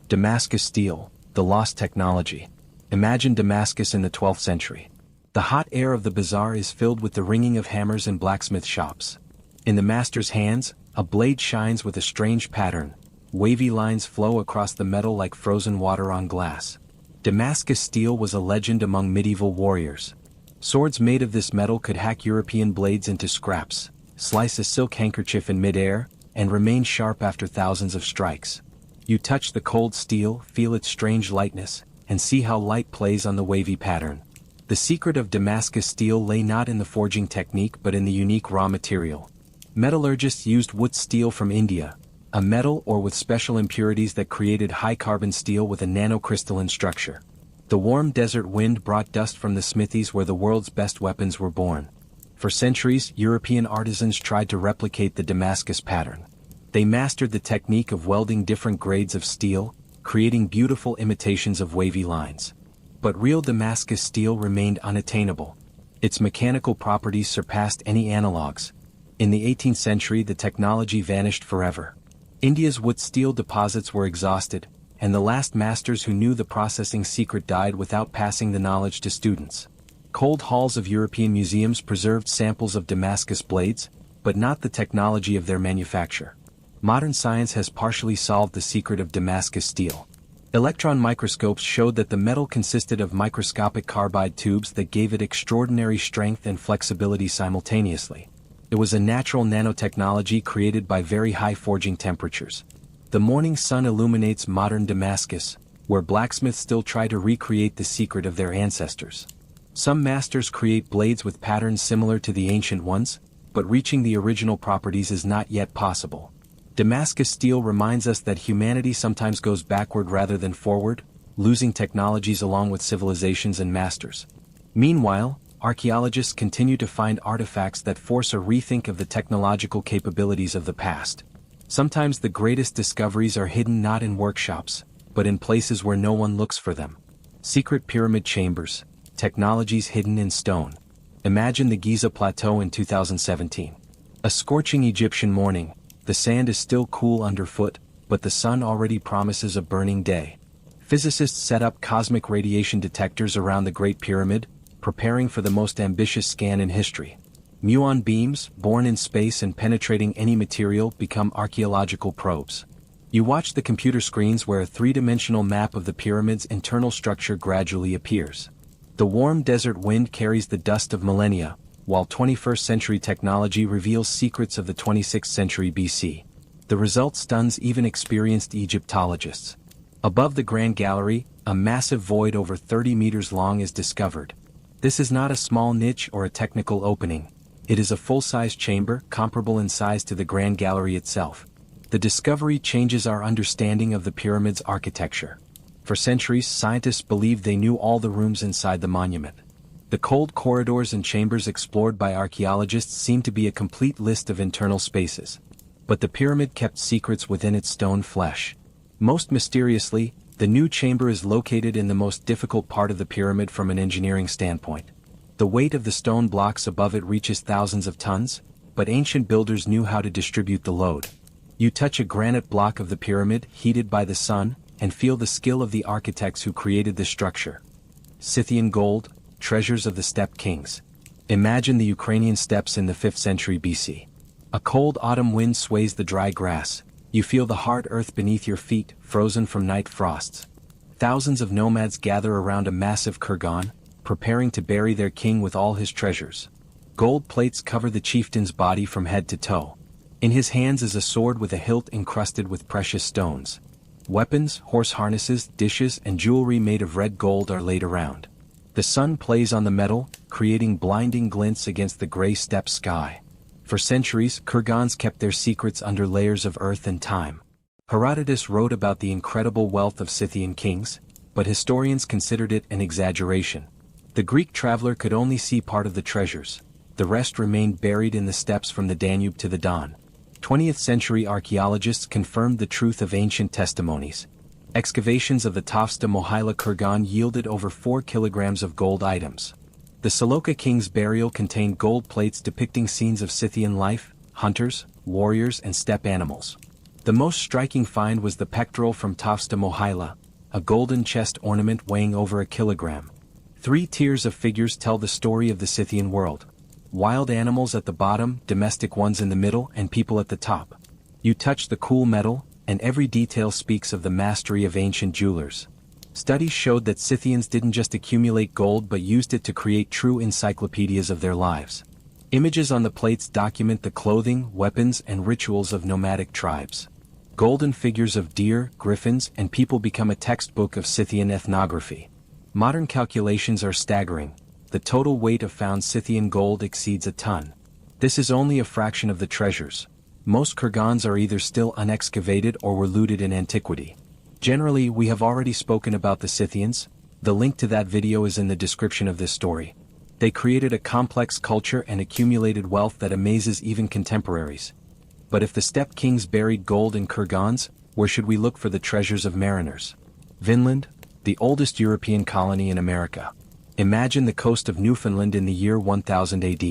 A: Damascus steel, the lost technology. Imagine Damascus in the 12th century. The hot air of the bazaar is filled with the ringing of hammers in blacksmith shops. In the master's hands, a blade shines with a strange pattern. Wavy lines flow across the metal like frozen water on glass. Damascus steel was a legend among medieval warriors. Swords made of this metal could hack European blades into scraps, slice a silk handkerchief in midair, and remain sharp after thousands of strikes. You touch the cold steel, feel its strange lightness, and see how light plays on the wavy pattern. The secret of Damascus steel lay not in the forging technique but in the unique raw material. Metallurgists used wood steel from India, a metal ore with special impurities that created high-carbon steel with a nanocrystalline structure. The warm desert wind brought dust from the smithies where the world's best weapons were born. For centuries, European artisans tried to replicate the Damascus pattern. They mastered the technique of welding different grades of steel, creating beautiful imitations of wavy lines. But real Damascus steel remained unattainable. Its mechanical properties surpassed any analogues. In the 18th century the technology vanished forever. India's wood steel deposits were exhausted, and the last masters who knew the processing secret died without passing the knowledge to students. Cold halls of European museums preserved samples of Damascus blades, but not the technology of their manufacture. Modern science has partially solved the secret of Damascus steel. Electron microscopes showed that the metal consisted of microscopic carbide tubes that gave it extraordinary strength and flexibility simultaneously. It was a natural nanotechnology created by very high forging temperatures. The morning sun illuminates modern Damascus, where blacksmiths still try to recreate the secret of their ancestors. Some masters create blades with patterns similar to the ancient ones, but reaching the original properties is not yet possible. Damascus steel reminds us that humanity sometimes goes backward rather than forward, losing technologies along with civilizations and masters. Meanwhile, archaeologists continue to find artifacts that force a rethink of the technological capabilities of the past. Sometimes the greatest discoveries are hidden not in workshops, but in places where no one looks for them. Secret pyramid chambers, technologies hidden in stone. Imagine the Giza Plateau in 2017. A scorching Egyptian morning, the sand is still cool underfoot, but the sun already promises a burning day. Physicists set up cosmic radiation detectors around the Great Pyramid, preparing for the most ambitious scan in history. Muon beams, born in space and penetrating any material, become archaeological probes. You watch the computer screens where a three-dimensional map of the pyramid's internal structure gradually appears. The warm desert wind carries the dust of millennia, while 21st century technology reveals secrets of the 26th century BC. The result stuns even experienced Egyptologists. Above the Grand Gallery, a massive void over 30 meters long is discovered. This is not a small niche or a technical opening. It is a full-size chamber, comparable in size to the Grand Gallery itself. The discovery changes our understanding of the pyramid's architecture. For centuries, scientists believed they knew all the rooms inside the monument. The cold corridors and chambers explored by archaeologists seem to be a complete list of internal spaces. But the pyramid kept secrets within its stone flesh. Most mysteriously, the new chamber is located in the most difficult part of the pyramid from an engineering standpoint. The weight of the stone blocks above it reaches thousands of tons, but ancient builders knew how to distribute the load. You touch a granite block of the pyramid, heated by the sun, and feel the skill of the architects who created this structure. Scythian gold, treasures of the steppe kings. Imagine the Ukrainian steppes in the 5th century BC. A cold autumn wind sways the dry grass. You feel the hard earth beneath your feet, frozen from night frosts. Thousands of nomads gather around a massive kurgan, preparing to bury their king with all his treasures. Gold plates cover the chieftain's body from head to toe. In his hands is a sword with a hilt encrusted with precious stones. Weapons, horse harnesses, dishes, and jewelry made of red gold are laid around. The sun plays on the metal, creating blinding glints against the gray steppe sky. For centuries, kurgans kept their secrets under layers of earth and time. Herodotus wrote about the incredible wealth of Scythian kings, but historians considered it an exaggeration. The Greek traveler could only see part of the treasures. The rest remained buried in the steppes from the Danube to the Don. 20th century archaeologists confirmed the truth of ancient testimonies. Excavations of the Tofsta Mohyla kurgan yielded over 4 kilograms of gold items. The Saloka king's burial contained gold plates depicting scenes of Scythian life, hunters, warriors, and steppe animals. The most striking find was the pectoral from Tofsta Mohyla, a golden chest ornament weighing over 1 kilogram. 3 tiers of figures tell the story of the Scythian world. Wild animals at the bottom, domestic ones in the middle, and people at the top. You touch the cool metal, and every detail speaks of the mastery of ancient jewelers. Studies showed that Scythians didn't just accumulate gold but used it to create true encyclopedias of their lives. Images on the plates document the clothing, weapons, and rituals of nomadic tribes. Golden figures of deer, griffins, and people become a textbook of Scythian ethnography. Modern calculations are staggering. The total weight of found Scythian gold exceeds a ton. This is only a fraction of the treasures. Most kurgans are either still unexcavated or were looted in antiquity. Generally, we have already spoken about the Scythians. The link to that video is in the description of this story. They created a complex culture and accumulated wealth that amazes even contemporaries. But if the steppe kings buried gold in kurgans, where should we look for the treasures of mariners? Vinland, the oldest European colony in America. Imagine the coast of Newfoundland in the year 1000 AD.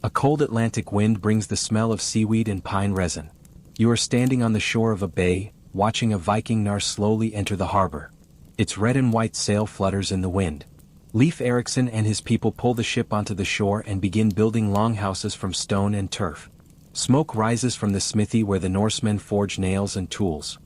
A: A cold Atlantic wind brings the smell of seaweed and pine resin. You are standing on the shore of a bay, watching a Viking nar slowly enter the harbor. Its red and white sail flutters in the wind. Leif Erikson and his people pull the ship onto the shore and begin building longhouses from stone and turf. Smoke rises from the smithy where the Norsemen forge nails and tools.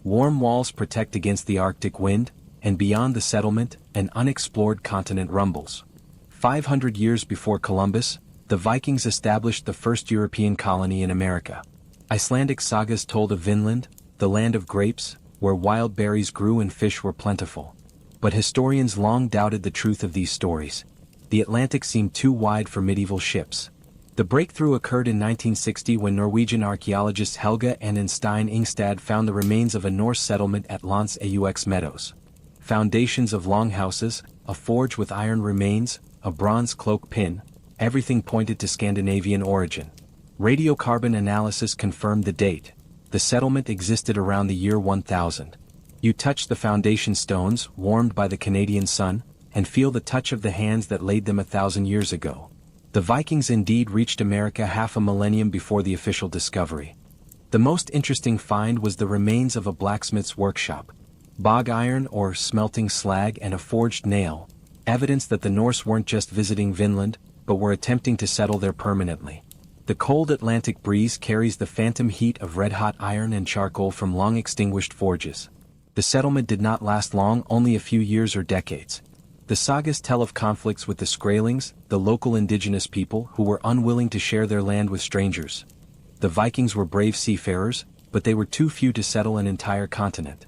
A: Warm walls protect against the Arctic wind, and beyond the settlement, an unexplored continent rumbles. 500 years before Columbus, the Vikings established the first European colony in America. Icelandic sagas told of Vinland, the land of grapes, where wild berries grew and fish were plentiful. But historians long doubted the truth of these stories. The Atlantic seemed too wide for medieval ships. The breakthrough occurred in 1960 when Norwegian archaeologists Helge and Stein Ingstad found the remains of a Norse settlement at Lance aux Meadows. Foundations of longhouses, a forge with iron remains, a bronze cloak pin, everything pointed to Scandinavian origin. Radiocarbon analysis confirmed the date. The settlement existed around the year 1000. You touch the foundation stones, warmed by the Canadian sun, and feel the touch of the hands that laid them 1,000 years ago. The Vikings indeed reached America half a millennium before the official discovery. The most interesting find was the remains of a blacksmith's workshop. Bog iron or smelting slag and a forged nail, evidence that the Norse weren't just visiting Vinland, but were attempting to settle there permanently. The cold Atlantic breeze carries the phantom heat of red-hot iron and charcoal from long-extinguished forges. The settlement did not last long, only a few years or decades. The sagas tell of conflicts with the Skraelings, the local indigenous people who were unwilling to share their land with strangers. The Vikings were brave seafarers, but they were too few to settle an entire continent.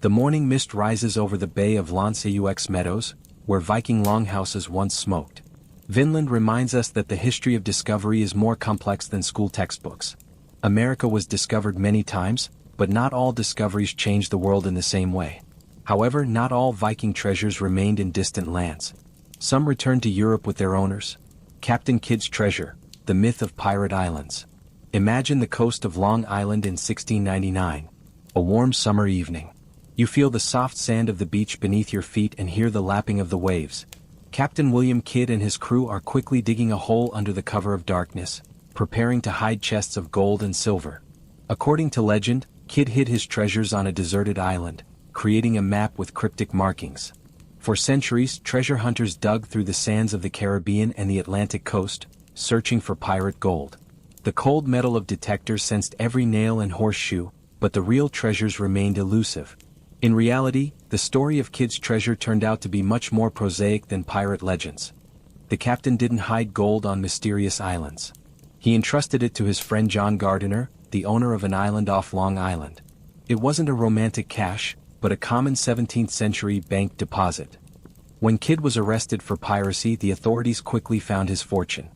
A: The morning mist rises over the bay of Lance aux Meadows, where Viking longhouses once smoked. Vinland reminds us that the history of discovery is more complex than school textbooks. America was discovered many times, but not all discoveries changed the world in the same way. However, not all Viking treasures remained in distant lands. Some returned to Europe with their owners. Captain Kidd's treasure, the myth of pirate islands. Imagine the coast of Long Island in 1699. A warm summer evening. You feel the soft sand of the beach beneath your feet and hear the lapping of the waves. Captain William Kidd and his crew are quickly digging a hole under the cover of darkness, preparing to hide chests of gold and silver. According to legend, Kidd hid his treasures on a deserted island, creating a map with cryptic markings. For centuries, treasure hunters dug through the sands of the Caribbean and the Atlantic coast, searching for pirate gold. The cold metal of detectors sensed every nail and horseshoe, but the real treasures remained elusive. In reality, the story of Kidd's treasure turned out to be much more prosaic than pirate legends. The captain didn't hide gold on mysterious islands. He entrusted it to his friend John Gardiner, the owner of an island off Long Island. It wasn't a romantic cache, but a common 17th-century bank deposit. When Kidd was arrested for piracy, the authorities quickly found his fortune.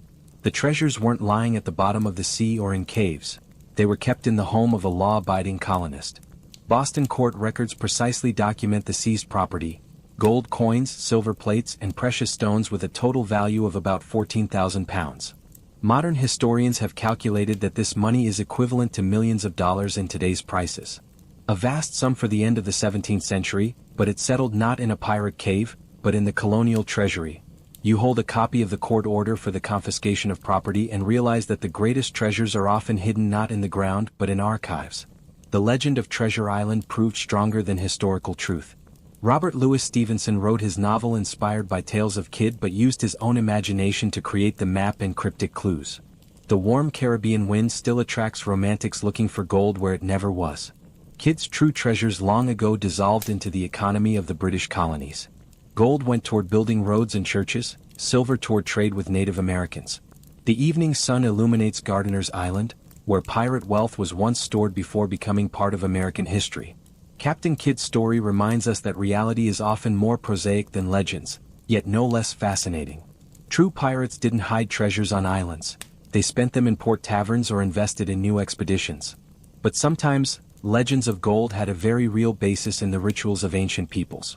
A: The treasures weren't lying at the bottom of the sea or in caves. They were kept in the home of a law-abiding colonist. Boston court records precisely document the seized property: gold coins, silver plates, and precious stones with a total value of about £14,000. Modern historians have calculated that this money is equivalent to millions of dollars in today's prices. A vast sum for the end of the 17th century, but it settled not in a pirate cave, but in the colonial treasury. You hold a copy of the court order for the confiscation of property and realize that the greatest treasures are often hidden not in the ground but in archives. The legend of Treasure Island proved stronger than historical truth. Robert Louis Stevenson wrote his novel inspired by tales of Kidd but used his own imagination to create the map and cryptic clues. The warm Caribbean wind still attracts romantics looking for gold where it never was. Kidd's true treasures long ago dissolved into the economy of the British colonies. Gold went toward building roads and churches, silver toward trade with Native Americans. The evening sun illuminates Gardiner's Island, where pirate wealth was once stored before becoming part of American history. Captain Kidd's story reminds us that reality is often more prosaic than legends, yet no less fascinating. True pirates didn't hide treasures on islands. They spent them in port taverns or invested in new expeditions. But sometimes, legends of gold had a very real basis in the rituals of ancient peoples.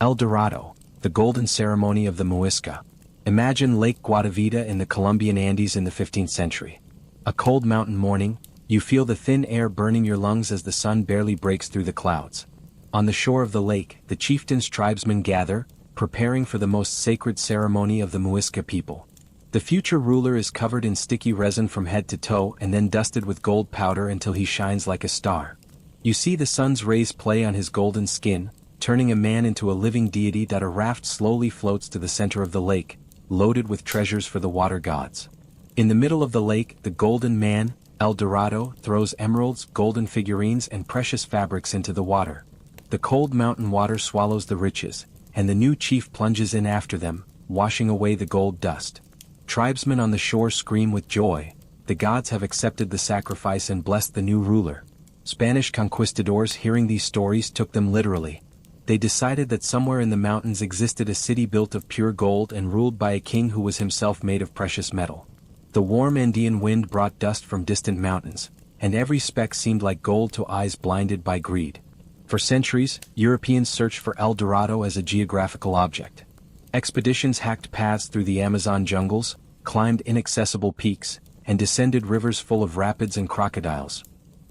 A: El Dorado, the golden ceremony of the Muisca. Imagine Lake Guatavita in the Colombian Andes in the 15th century. A cold mountain morning, you feel the thin air burning your lungs as the sun barely breaks through the clouds. On the shore of the lake, the chieftain's tribesmen gather, preparing for the most sacred ceremony of the Muisca people. The future ruler is covered in sticky resin from head to toe and then dusted with gold powder until he shines like a star. You see the sun's rays play on his golden skin, turning a man into a living deity. A raft slowly floats to the center of the lake, loaded with treasures for the water gods. In the middle of the lake, the golden man, El Dorado throws emeralds, golden figurines and precious fabrics into the water. The cold mountain water swallows the riches, and the new chief plunges in after them, washing away the gold dust. Tribesmen on the shore scream with joy. The gods have accepted the sacrifice and blessed the new ruler. Spanish conquistadors hearing these stories took them literally. They decided that somewhere in the mountains existed a city built of pure gold and ruled by a king who was himself made of precious metal. The warm Andean wind brought dust from distant mountains, and every speck seemed like gold to eyes blinded by greed. For centuries, Europeans searched for El Dorado as a geographical object. Expeditions hacked paths through the Amazon jungles, climbed inaccessible peaks, and descended rivers full of rapids and crocodiles.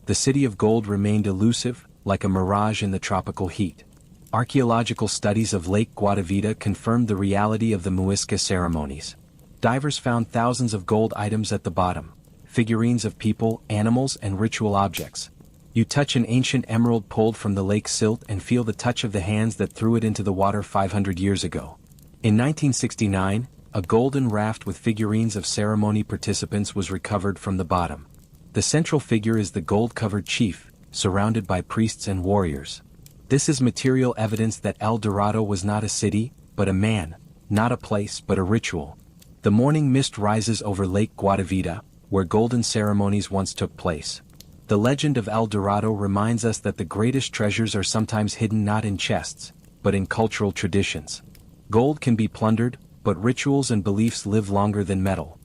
A: The city of gold remained elusive, like a mirage in the tropical heat. Archaeological studies of Lake Guatavita confirmed the reality of the Muisca ceremonies. Divers found thousands of gold items at the bottom, figurines of people, animals, and ritual objects. You touch an ancient emerald pulled from the lake silt and feel the touch of the hands that threw it into the water 500 years ago. In 1969, a golden raft with figurines of ceremony participants was recovered from the bottom. The central figure is the gold-covered chief, surrounded by priests and warriors. This is material evidence that El Dorado was not a city, but a man, not a place but a ritual. The morning mist rises over Lake Guatavita, where golden ceremonies once took place. The legend of El Dorado reminds us that the greatest treasures are sometimes hidden not in chests, but in cultural traditions. Gold can be plundered, but rituals and beliefs live longer than metal.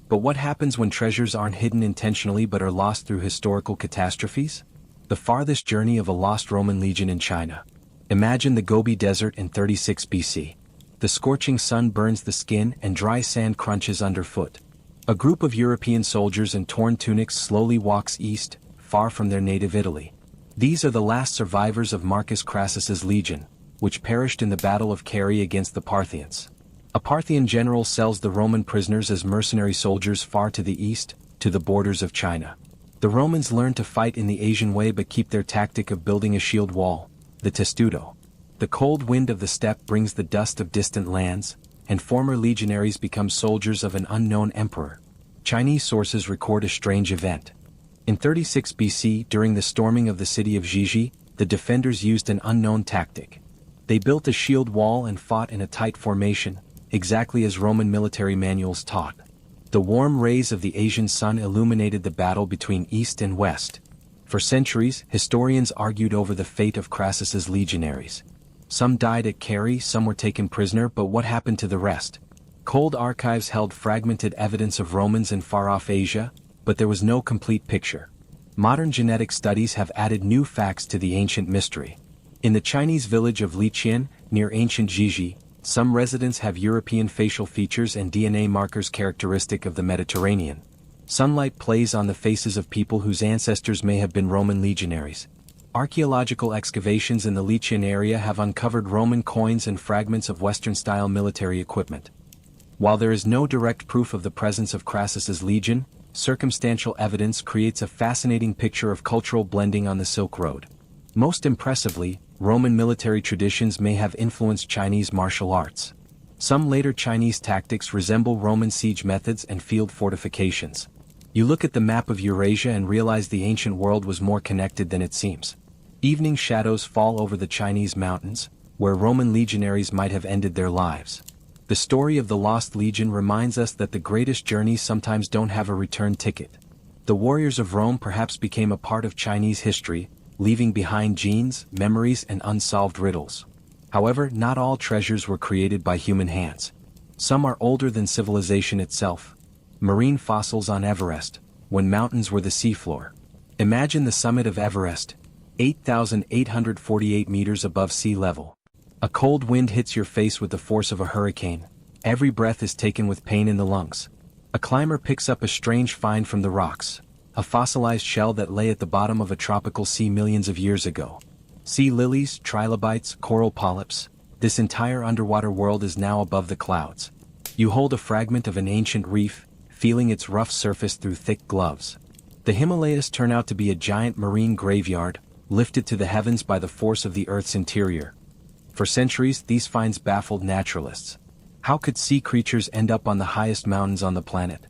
A: But what happens when treasures aren't hidden intentionally but are lost through historical catastrophes? The farthest journey of a lost Roman legion in China. Imagine the Gobi Desert in 36 BC. The scorching sun burns the skin and dry sand crunches underfoot. A group of European soldiers in torn tunics slowly walks east, far from their native Italy. These are the last survivors of Marcus Crassus's legion, which perished in the Battle of Carrhae against the Parthians. A Parthian general sells the Roman prisoners as mercenary soldiers far to the east, to the borders of China. The Romans learn to fight in the Asian way but keep their tactic of building a shield wall, the testudo. The cold wind of the steppe brings the dust of distant lands, and former legionaries become soldiers of an unknown emperor. Chinese sources record a strange event. In 36 BC, during the storming of the city of Jiji, the defenders used an unknown tactic. They built a shield wall and fought in a tight formation, exactly as Roman military manuals taught. The warm rays of the Asian sun illuminated the battle between east and west. For centuries, historians argued over the fate of Crassus's legionaries. Some died at Carrhae, some were taken prisoner, but what happened to the rest? Cold archives held fragmented evidence of Romans in far-off Asia, but there was no complete picture. Modern genetic studies have added new facts to the ancient mystery. In the Chinese village of Liqian, near ancient Jiji, some residents have European facial features and DNA markers characteristic of the Mediterranean. Sunlight plays on the faces of people whose ancestors may have been Roman legionaries. Archaeological excavations in the Liqian area have uncovered Roman coins and fragments of Western-style military equipment. While there is no direct proof of the presence of Crassus's legion, circumstantial evidence creates a fascinating picture of cultural blending on the Silk Road. Most impressively, Roman military traditions may have influenced Chinese martial arts. Some later Chinese tactics resemble Roman siege methods and field fortifications. You look at the map of Eurasia and realize the ancient world was more connected than it seems. Evening shadows fall over the Chinese mountains, where Roman legionaries might have ended their lives. The story of the Lost Legion reminds us that the greatest journeys sometimes don't have a return ticket. The warriors of Rome perhaps became a part of Chinese history, leaving behind genes, memories, and unsolved riddles. However, not all treasures were created by human hands. Some are older than civilization itself. Marine fossils on Everest, when mountains were the seafloor. Imagine the summit of Everest, 8,848 meters above sea level. A cold wind hits your face with the force of a hurricane. Every breath is taken with pain in the lungs. A climber picks up a strange find from the rocks, a fossilized shell that lay at the bottom of a tropical sea millions of years ago. Sea lilies, trilobites, coral polyps, this entire underwater world is now above the clouds. You hold a fragment of an ancient reef, feeling its rough surface through thick gloves. The Himalayas turn out to be a giant marine graveyard, lifted to the heavens by the force of the Earth's interior. For centuries, these finds baffled naturalists. How could sea creatures end up on the highest mountains on the planet?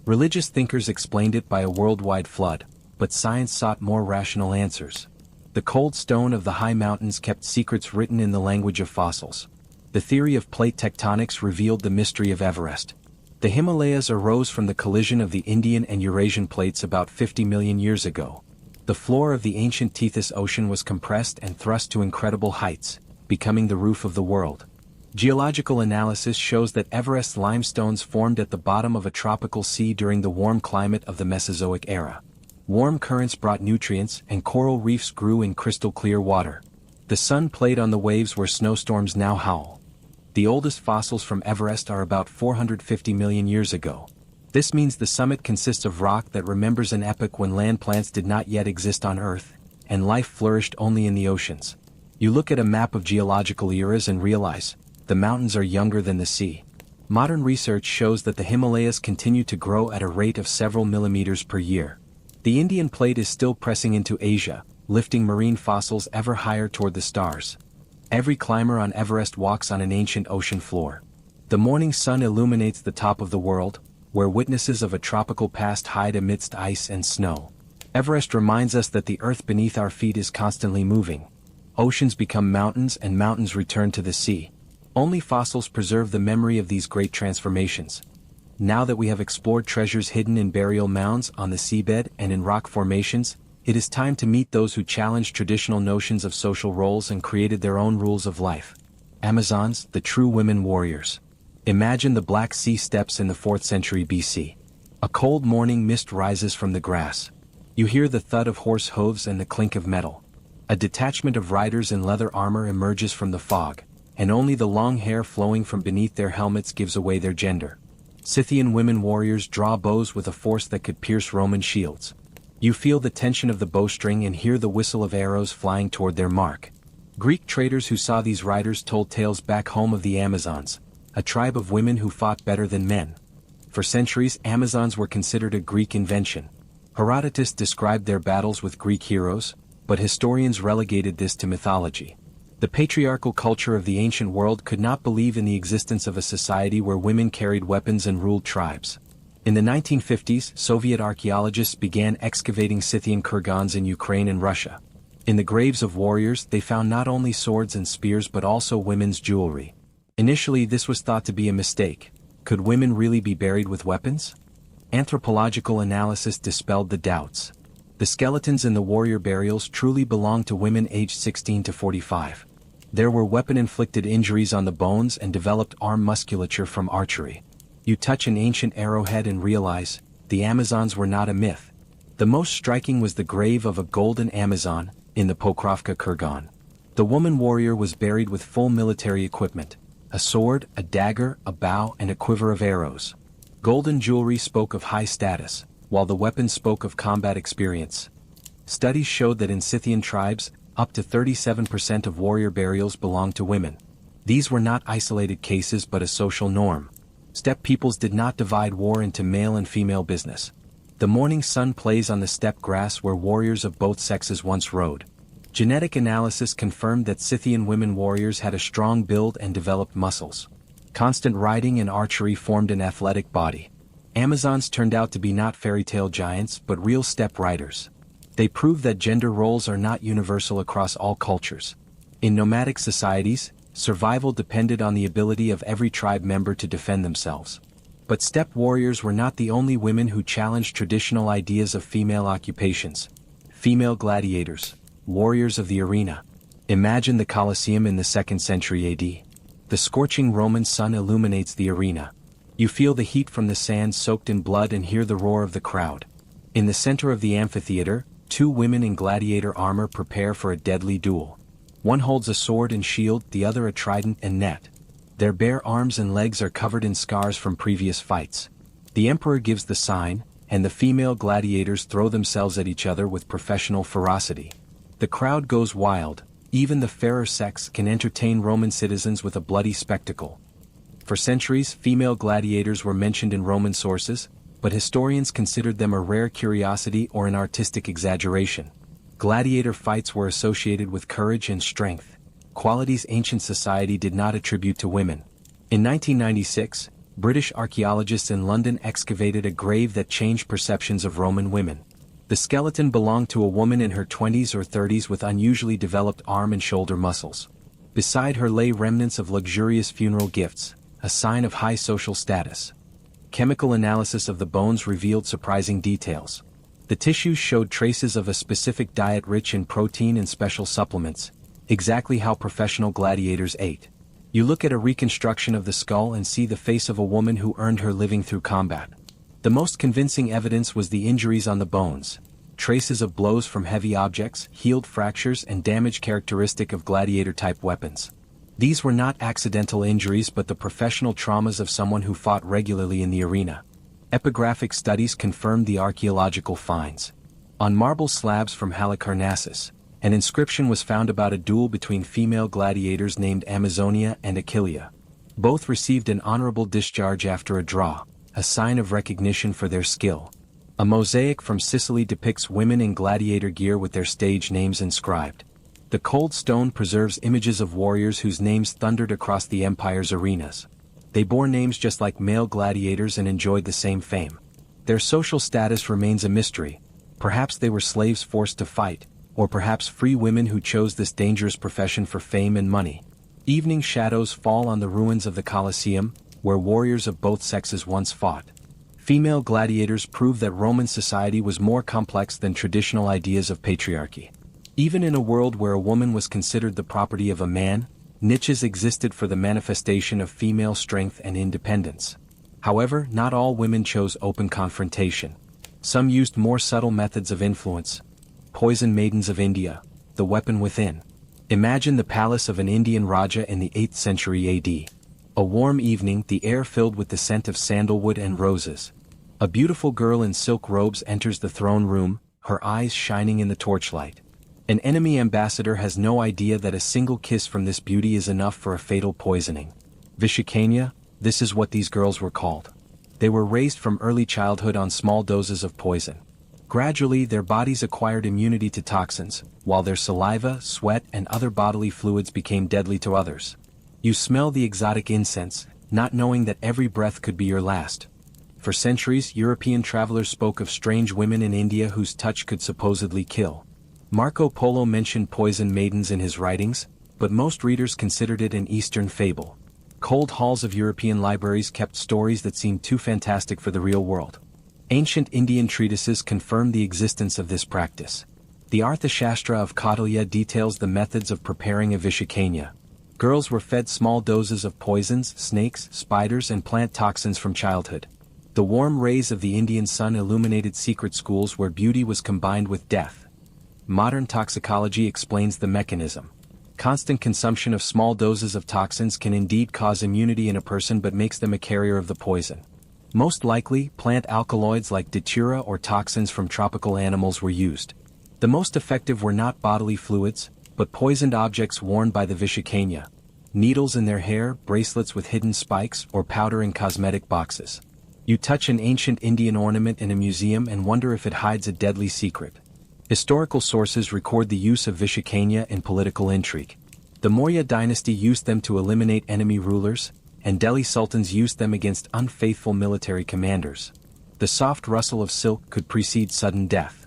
A: Religious thinkers explained it by a worldwide flood, but science sought more rational answers. The cold stone of the high mountains kept secrets written in the language of fossils. The theory of plate tectonics revealed the mystery of Everest. The Himalayas arose from the collision of the Indian and Eurasian plates about 50 million years ago. The floor of the ancient Tethys Ocean was compressed and thrust to incredible heights, becoming the roof of the world. Geological analysis shows that Everest limestones formed at the bottom of a tropical sea during the warm climate of the Mesozoic era. Warm currents brought nutrients, and coral reefs grew in crystal-clear water. The sun played on the waves where snowstorms now howl. The oldest fossils from Everest are about 450 million years ago. This means the summit consists of rock that remembers an epoch when land plants did not yet exist on Earth, and life flourished only in the oceans. You look at a map of geological eras and realize, the mountains are younger than the sea. Modern research shows that the Himalayas continue to grow at a rate of several millimeters per year. The Indian plate is still pressing into Asia, lifting marine fossils ever higher toward the stars. Every climber on Everest walks on an ancient ocean floor. The morning sun illuminates the top of the world, where witnesses of a tropical past hide amidst ice and snow. Everest reminds us that the earth beneath our feet is constantly moving. Oceans become mountains and mountains return to the sea. Only fossils preserve the memory of these great transformations. Now that we have explored treasures hidden in burial mounds on the seabed and in rock formations, it is time to meet those who challenged traditional notions of social roles and created their own rules of life. Amazons, the true women warriors. Imagine the Black Sea steppes in the 4th century BC. A cold morning mist rises from the grass. You hear the thud of horse hooves and the clink of metal. A detachment of riders in leather armor emerges from the fog, and only the long hair flowing from beneath their helmets gives away their gender. Scythian women warriors draw bows with a force that could pierce Roman shields. You feel the tension of the bowstring and hear the whistle of arrows flying toward their mark. Greek traders who saw these riders told tales back home of the Amazons, a tribe of women who fought better than men. For centuries, Amazons were considered a Greek invention. Herodotus described their battles with Greek heroes, but historians relegated this to mythology. The patriarchal culture of the ancient world could not believe in the existence of a society where women carried weapons and ruled tribes. In the 1950s, Soviet archaeologists began excavating Scythian kurgans in Ukraine and Russia. In the graves of warriors, they found not only swords and spears but also women's jewelry. Initially, this was thought to be a mistake. Could women really be buried with weapons? Anthropological analysis dispelled the doubts. The skeletons in the warrior burials truly belonged to women aged 16 to 45. There were weapon-inflicted injuries on the bones and developed arm musculature from archery. You touch an ancient arrowhead and realize, the Amazons were not a myth. The most striking was the grave of a golden Amazon, in the Pokrovka Kurgan. The woman warrior was buried with full military equipment: a sword, a dagger, a bow, and a quiver of arrows. Golden jewelry spoke of high status, while the weapons spoke of combat experience. Studies showed that in Scythian tribes, up to 37% of warrior burials belonged to women. These were not isolated cases but a social norm. Steppe peoples did not divide war into male and female business. The morning sun plays on the steppe grass where warriors of both sexes once rode. Genetic analysis confirmed that Scythian women warriors had a strong build and developed muscles. Constant riding and archery formed an athletic body. Amazons turned out to be not fairy tale giants but real steppe riders. They proved that gender roles are not universal across all cultures. In nomadic societies, survival depended on the ability of every tribe member to defend themselves. But steppe warriors were not the only women who challenged traditional ideas of female occupations. Female gladiators, warriors of the arena. Imagine the Colosseum in the 2nd century AD. The scorching Roman sun illuminates the arena. You feel the heat from the sand soaked in blood and hear the roar of the crowd. In the center of the amphitheater, 2 women in gladiator armor prepare for a deadly duel. One holds a sword and shield, the other a trident and net. Their bare arms and legs are covered in scars from previous fights. The emperor gives the sign, and the female gladiators throw themselves at each other with professional ferocity. The crowd goes wild. Even the fairer sex can entertain Roman citizens with a bloody spectacle. For centuries, female gladiators were mentioned in Roman sources, but historians considered them a rare curiosity or an artistic exaggeration. Gladiator fights were associated with courage and strength, qualities ancient society did not attribute to women. In 1996, British archaeologists in London excavated a grave that changed perceptions of Roman women. The skeleton belonged to a woman in her 20s or 30s with unusually developed arm and shoulder muscles. Beside her lay remnants of luxurious funeral gifts, a sign of high social status. Chemical analysis of the bones revealed surprising details. The tissues showed traces of a specific diet rich in protein and special supplements, exactly how professional gladiators ate. You look at a reconstruction of the skull and see the face of a woman who earned her living through combat. The most convincing evidence was the injuries on the bones, traces of blows from heavy objects, healed fractures and damage characteristic of gladiator-type weapons. These were not accidental injuries but the professional traumas of someone who fought regularly in the arena. Epigraphic studies confirmed the archaeological finds. On marble slabs from Halicarnassus, an inscription was found about a duel between female gladiators named Amazonia and Achillea. Both received an honorable discharge after a draw, a sign of recognition for their skill. A mosaic from Sicily depicts women in gladiator gear with their stage names inscribed. The cold stone preserves images of warriors whose names thundered across the empire's arenas. They bore names just like male gladiators and enjoyed the same fame. Their social status remains a mystery. Perhaps they were slaves forced to fight, or perhaps free women who chose this dangerous profession for fame and money. Evening shadows fall on the ruins of the Colosseum, where warriors of both sexes once fought. Female gladiators prove that Roman society was more complex than traditional ideas of patriarchy. Even in a world where a woman was considered the property of a man, niches existed for the manifestation of female strength and independence. However, not all women chose open confrontation. Some used more subtle methods of influence. Poison maidens of India, the weapon within. Imagine the palace of an Indian Raja in the 8th century AD. A warm evening, the air filled with the scent of sandalwood and roses. A beautiful girl in silk robes enters the throne room, her eyes shining in the torchlight. An enemy ambassador has no idea that a single kiss from this beauty is enough for a fatal poisoning. Vishikanya, this is what these girls were called. They were raised from early childhood on small doses of poison. Gradually, their bodies acquired immunity to toxins, while their saliva, sweat, and other bodily fluids became deadly to others. You smell the exotic incense, not knowing that every breath could be your last. For centuries, European travelers spoke of strange women in India whose touch could supposedly kill. Marco Polo mentioned poison maidens in his writings, but most readers considered it an Eastern fable. Cold halls of European libraries kept stories that seemed too fantastic for the real world. Ancient Indian treatises confirmed the existence of this practice. The Arthashastra of Kautilya details the methods of preparing a Vishikanya. Girls were fed small doses of poisons, snakes, spiders and plant toxins from childhood. The warm rays of the Indian sun illuminated secret schools where beauty was combined with death. Modern toxicology explains the mechanism. Constant consumption of small doses of toxins can indeed cause immunity in a person but makes them a carrier of the poison. Most likely, plant alkaloids like datura or toxins from tropical animals were used. The most effective were not bodily fluids, but poisoned objects worn by the Vishikanya. Needles in their hair, bracelets with hidden spikes, or powder in cosmetic boxes. You touch an ancient Indian ornament in a museum and wonder if it hides a deadly secret. Historical sources record the use of Vishikanya in political intrigue. The Maurya dynasty used them to eliminate enemy rulers, and Delhi sultans used them against unfaithful military commanders. The soft rustle of silk could precede sudden death.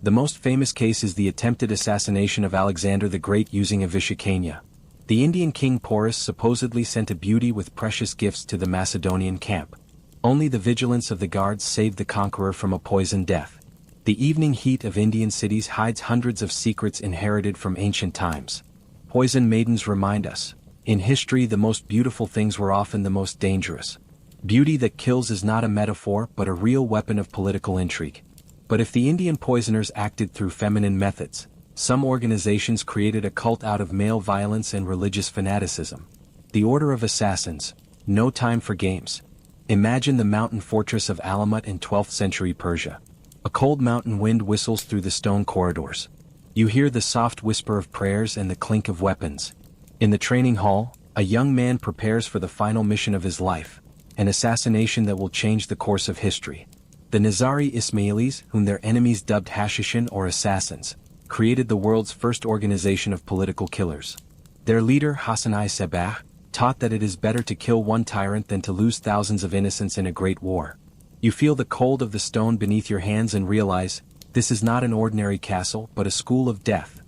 A: The most famous case is the attempted assassination of Alexander the Great using a Vishikanya. The Indian king Porus supposedly sent a beauty with precious gifts to the Macedonian camp. Only the vigilance of the guards saved the conqueror from a poisoned death. The evening heat of Indian cities hides hundreds of secrets inherited from ancient times. Poison maidens remind us, in history the most beautiful things were often the most dangerous. Beauty that kills is not a metaphor but a real weapon of political intrigue. But if the Indian poisoners acted through feminine methods, some organizations created a cult out of male violence and religious fanaticism. The Order of Assassins, no time for games. Imagine the mountain fortress of Alamut in 12th century Persia. A cold mountain wind whistles through the stone corridors. You hear the soft whisper of prayers and the clink of weapons. In the training hall, a young man prepares for the final mission of his life, an assassination that will change the course of history. The Nizari Ismailis, whom their enemies dubbed Hashishin or Assassins, created the world's first organization of political killers. Their leader Hassan I Sabah, taught that it is better to kill one tyrant than to lose thousands of innocents in a great war. You feel the cold of the stone beneath your hands and realize, this is not an ordinary castle but a school of death.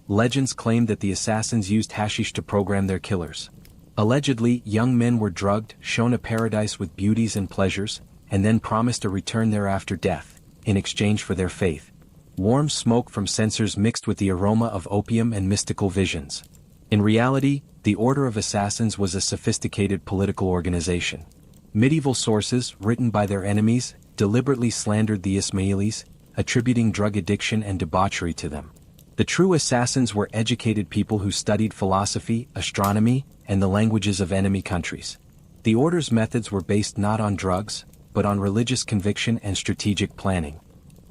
A: Legends claim that the assassins used hashish to program their killers. Allegedly, young men were drugged, shown a paradise with beauties and pleasures, and then promised a return there after death, in exchange for their faith. Warm smoke from censers mixed with the aroma of opium and mystical visions. In reality, the Order of Assassins was a sophisticated political organization. Medieval sources, written by their enemies, deliberately slandered the Ismailis, attributing drug addiction and debauchery to them. The true assassins were educated people who studied philosophy, astronomy, and the languages of enemy countries. The order's methods were based not on drugs, but on religious conviction and strategic planning.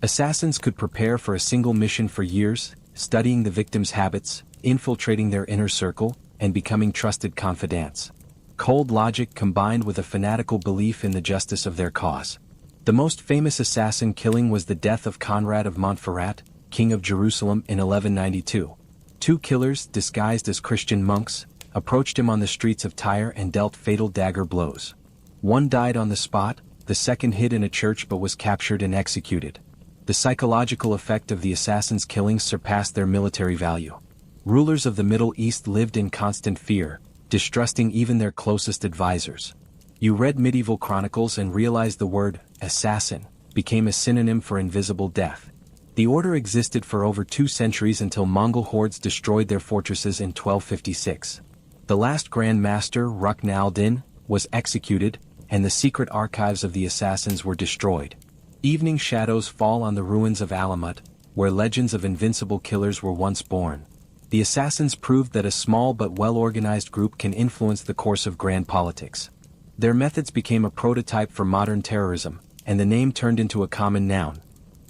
A: Assassins could prepare for a single mission for years, studying the victim's habits, infiltrating their inner circle, and becoming trusted confidants. Cold logic combined with a fanatical belief in the justice of their cause. The most famous assassin killing was the death of Conrad of Montferrat, King of Jerusalem, in 1192. Two killers, disguised as Christian monks, approached him on the streets of Tyre and dealt fatal dagger blows. One died on the spot, the second hid in a church but was captured and executed. The psychological effect of the assassins' killings surpassed their military value. Rulers of the Middle East lived in constant fear, distrusting even their closest advisors. You read medieval chronicles and realized the word assassin became a synonym for invisible death. The order existed for over 2 centuries until Mongol hordes destroyed their fortresses in 1256. The last Grand Master, Rukn al-Din, was executed, and the secret archives of the assassins were destroyed. Evening shadows fall on the ruins of Alamut, where legends of invincible killers were once born. The assassins proved that a small but well-organized group can influence the course of grand politics. Their methods became a prototype for modern terrorism, and the name turned into a common noun.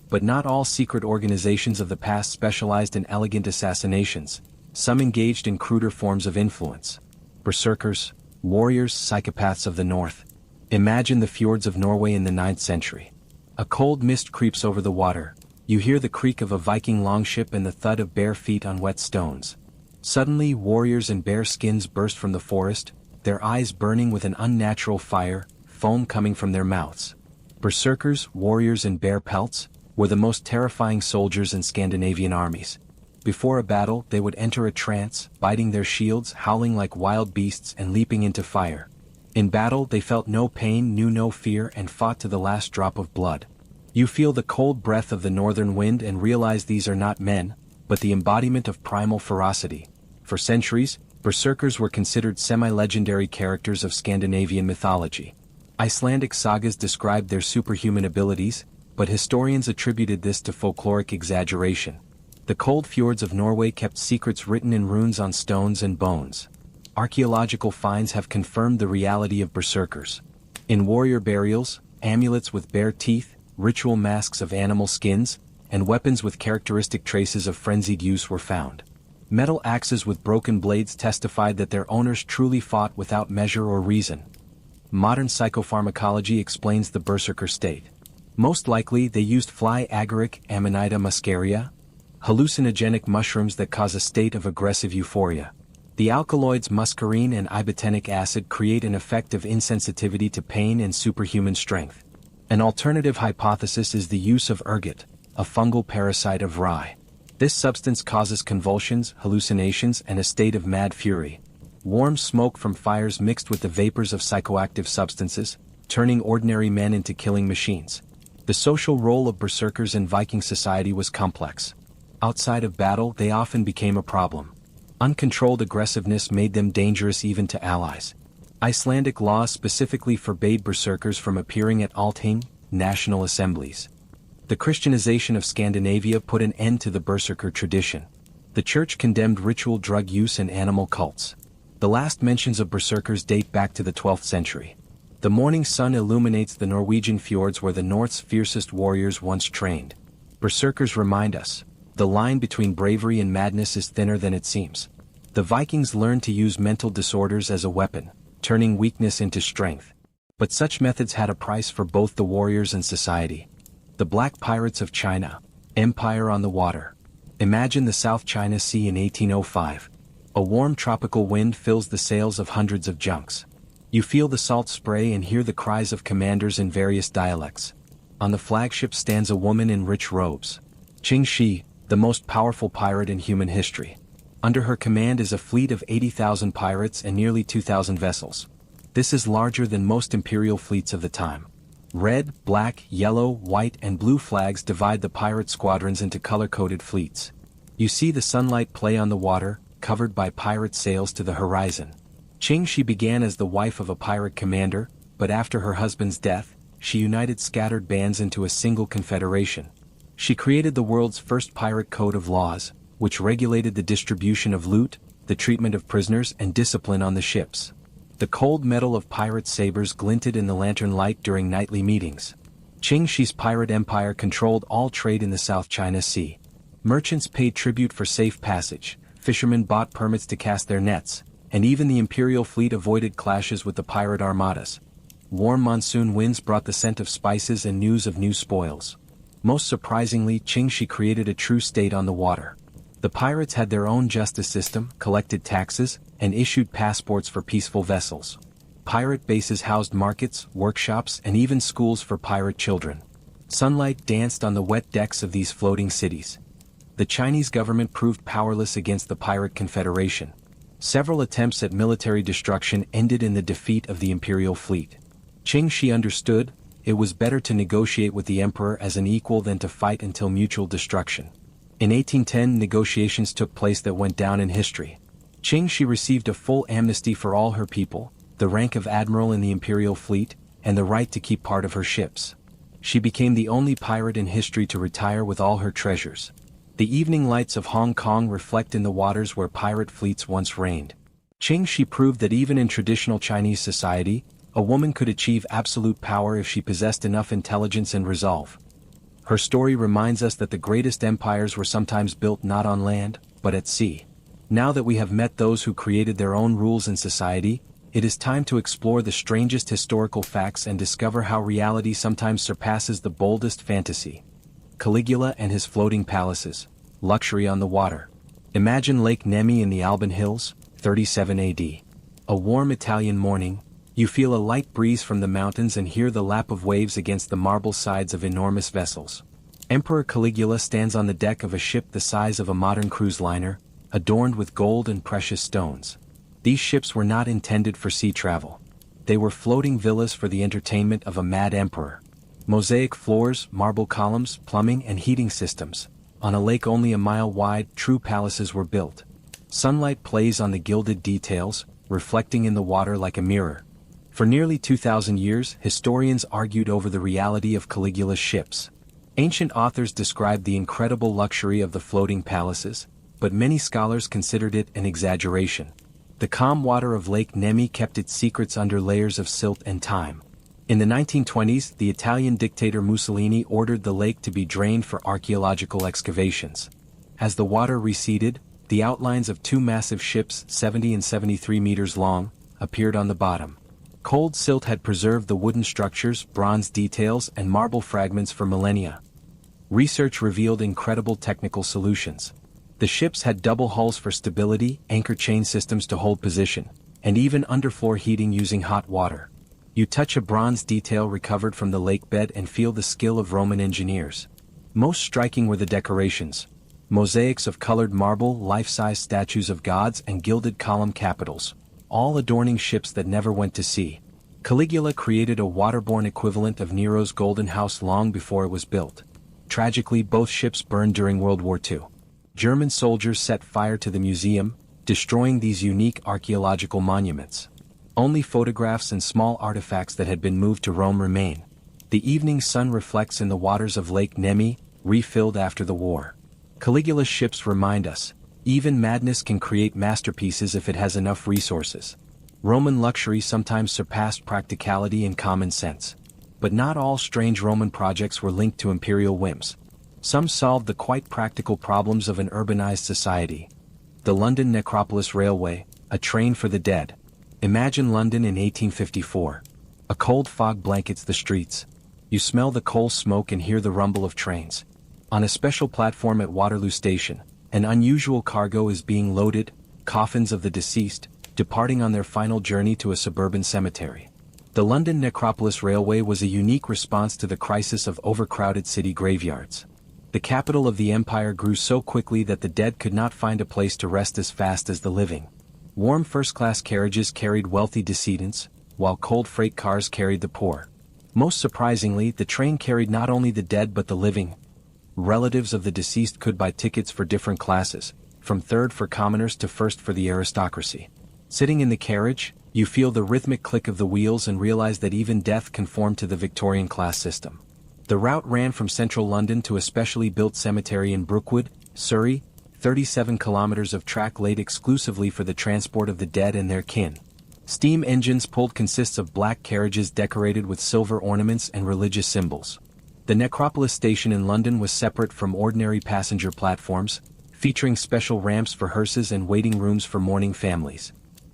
A: But not all secret organizations of the past specialized in elegant assassinations. Some engaged in cruder forms of influence. Berserkers, warriors, psychopaths of the north. Imagine the fjords of Norway in the 9th century. A cold mist creeps over the water. You hear the creak of a Viking longship and the thud of bare feet on wet stones. Suddenly, warriors in bare skins burst from the forest, their eyes burning with an unnatural fire, foam coming from their mouths. Berserkers, warriors in bare pelts, were the most terrifying soldiers in Scandinavian armies. Before a battle, they would enter a trance, biting their shields, howling like wild beasts and leaping into fire. In battle, they felt no pain, knew no fear, and fought to the last drop of blood. You feel the cold breath of the northern wind and realize these are not men, but the embodiment of primal ferocity. For centuries, berserkers were considered semi-legendary characters of Scandinavian mythology. Icelandic sagas described their superhuman abilities, but historians attributed this to folkloric exaggeration. The cold fjords of Norway kept secrets written in runes on stones and bones. Archaeological finds have confirmed the reality of berserkers. In warrior burials, amulets with bare teeth, ritual masks of animal skins, and weapons with characteristic traces of frenzied use were found. Metal axes with broken blades testified that their owners truly fought without measure or reason. Modern psychopharmacology explains the berserker state. Most likely they used fly agaric, Amanita muscaria, hallucinogenic mushrooms that cause a state of aggressive euphoria. The alkaloids muscarine and ibotenic acid create an effect of insensitivity to pain and superhuman strength. An alternative hypothesis is the use of ergot, a fungal parasite of rye. This substance causes convulsions, hallucinations, and a state of mad fury. Warm smoke from fires mixed with the vapors of psychoactive substances, turning ordinary men into killing machines. The social role of berserkers in Viking society was complex. Outside of battle, they often became a problem. Uncontrolled aggressiveness made them dangerous even to allies. Icelandic laws specifically forbade berserkers from appearing at Althing, national assemblies. The Christianization of Scandinavia put an end to the berserker tradition. The church condemned ritual drug use and animal cults. The last mentions of berserkers date back to the 12th century. The morning sun illuminates the Norwegian fjords where the North's fiercest warriors once trained. Berserkers remind us, the line between bravery and madness is thinner than it seems. The Vikings learned to use mental disorders as a weapon, turning weakness into strength. But such methods had a price for both the warriors and society. The Black Pirates of China, Empire on the Water. Imagine the South China Sea in 1805. A warm tropical wind fills the sails of hundreds of junks. You feel the salt spray and hear the cries of commanders in various dialects. On the flagship stands a woman in rich robes. Qing Shi, the most powerful pirate in human history. Under her command is a fleet of 80,000 pirates and nearly 2,000 vessels. This is larger than most imperial fleets of the time. Red, black, yellow, white and blue flags divide the pirate squadrons into color-coded fleets. You see the sunlight play on the water, covered by pirate sails to the horizon. Qing Shi began as the wife of a pirate commander, but after her husband's death, she united scattered bands into a single confederation. She created the world's first pirate code of laws, which regulated the distribution of loot, the treatment of prisoners and discipline on the ships. The cold metal of pirate sabers glinted in the lantern light during nightly meetings. Qing Shi's pirate empire controlled all trade in the South China Sea. Merchants paid tribute for safe passage, fishermen bought permits to cast their nets, and even the imperial fleet avoided clashes with the pirate armadas. Warm monsoon winds brought the scent of spices and news of new spoils. Most surprisingly, Qing Shi created a true state on the water. The pirates had their own justice system, collected taxes, and issued passports for peaceful vessels. Pirate bases housed markets, workshops, and even schools for pirate children. Sunlight danced on the wet decks of these floating cities. The Chinese government proved powerless against the pirate confederation. Several attempts at military destruction ended in the defeat of the imperial fleet. Qing Shi understood, it was better to negotiate with the emperor as an equal than to fight until mutual destruction. In 1810, negotiations took place that went down in history. Qing Shi received a full amnesty for all her people, the rank of admiral in the imperial fleet, and the right to keep part of her ships. She became the only pirate in history to retire with all her treasures. The evening lights of Hong Kong reflect in the waters where pirate fleets once reigned. Qing Shi proved that even in traditional Chinese society, a woman could achieve absolute power if she possessed enough intelligence and resolve. Her story reminds us that the greatest empires were sometimes built not on land, but at sea. Now that we have met those who created their own rules in society, it is time to explore the strangest historical facts and discover how reality sometimes surpasses the boldest fantasy. Caligula and his floating palaces, luxury on the water. Imagine Lake Nemi in the Alban Hills, 37 AD. A warm Italian morning, you feel a light breeze from the mountains and hear the lap of waves against the marble sides of enormous vessels. Emperor Caligula stands on the deck of a ship the size of a modern cruise liner, adorned with gold and precious stones. These ships were not intended for sea travel. They were floating villas for the entertainment of a mad emperor. Mosaic floors, marble columns, plumbing and heating systems. On a lake only a mile wide, true palaces were built. Sunlight plays on the gilded details, reflecting in the water like a mirror. For nearly 2,000 years, historians argued over the reality of Caligula's ships. Ancient authors described the incredible luxury of the floating palaces, but many scholars considered it an exaggeration. The calm water of Lake Nemi kept its secrets under layers of silt and time. In the 1920s, the Italian dictator Mussolini ordered the lake to be drained for archaeological excavations. As the water receded, the outlines of two massive ships, 70 and 73 meters long, appeared on the bottom. Cold silt had preserved the wooden structures, bronze details, and marble fragments for millennia. Research revealed incredible technical solutions. The ships had double hulls for stability, anchor chain systems to hold position, and even underfloor heating using hot water. You touch a bronze detail recovered from the lake bed and feel the skill of Roman engineers. Most striking were the decorations. Mosaics of colored marble, life-size statues of gods, and gilded column capitals, all adorning ships that never went to sea. Caligula created a waterborne equivalent of Nero's Golden House long before it was built. Tragically, both ships burned during World War II. German soldiers set fire to the museum, destroying these unique archaeological monuments. Only photographs and small artifacts that had been moved to Rome remain. The evening sun reflects in the waters of Lake Nemi, refilled after the war. Caligula's ships remind us, even madness can create masterpieces if it has enough resources. Roman luxury sometimes surpassed practicality and common sense. But not all strange Roman projects were linked to imperial whims. Some solved the quite practical problems of an urbanized society. The London Necropolis Railway, a train for the dead. Imagine London in 1854. A cold fog blankets the streets. You smell the coal smoke and hear the rumble of trains. On a special platform at Waterloo Station, an unusual cargo is being loaded, coffins of the deceased, departing on their final journey to a suburban cemetery. The London Necropolis Railway was a unique response to the crisis of overcrowded city graveyards. The capital of the empire grew so quickly that the dead could not find a place to rest as fast as the living. Warm first-class carriages carried wealthy decedents, while cold freight cars carried the poor. Most surprisingly, the train carried not only the dead but the living. Relatives of the deceased could buy tickets for different classes, from third for commoners to first for the aristocracy. Sitting in the carriage, you feel the rhythmic click of the wheels and realize that even death conformed to the Victorian class system. The route ran from central London to a specially built cemetery in Brookwood, Surrey, 37 kilometers of track laid exclusively for the transport of the dead and their kin. Steam engines pulled consists of black carriages decorated with silver ornaments and religious symbols. The Necropolis station in London was separate from ordinary passenger platforms, featuring special ramps for hearses and waiting rooms for mourning families.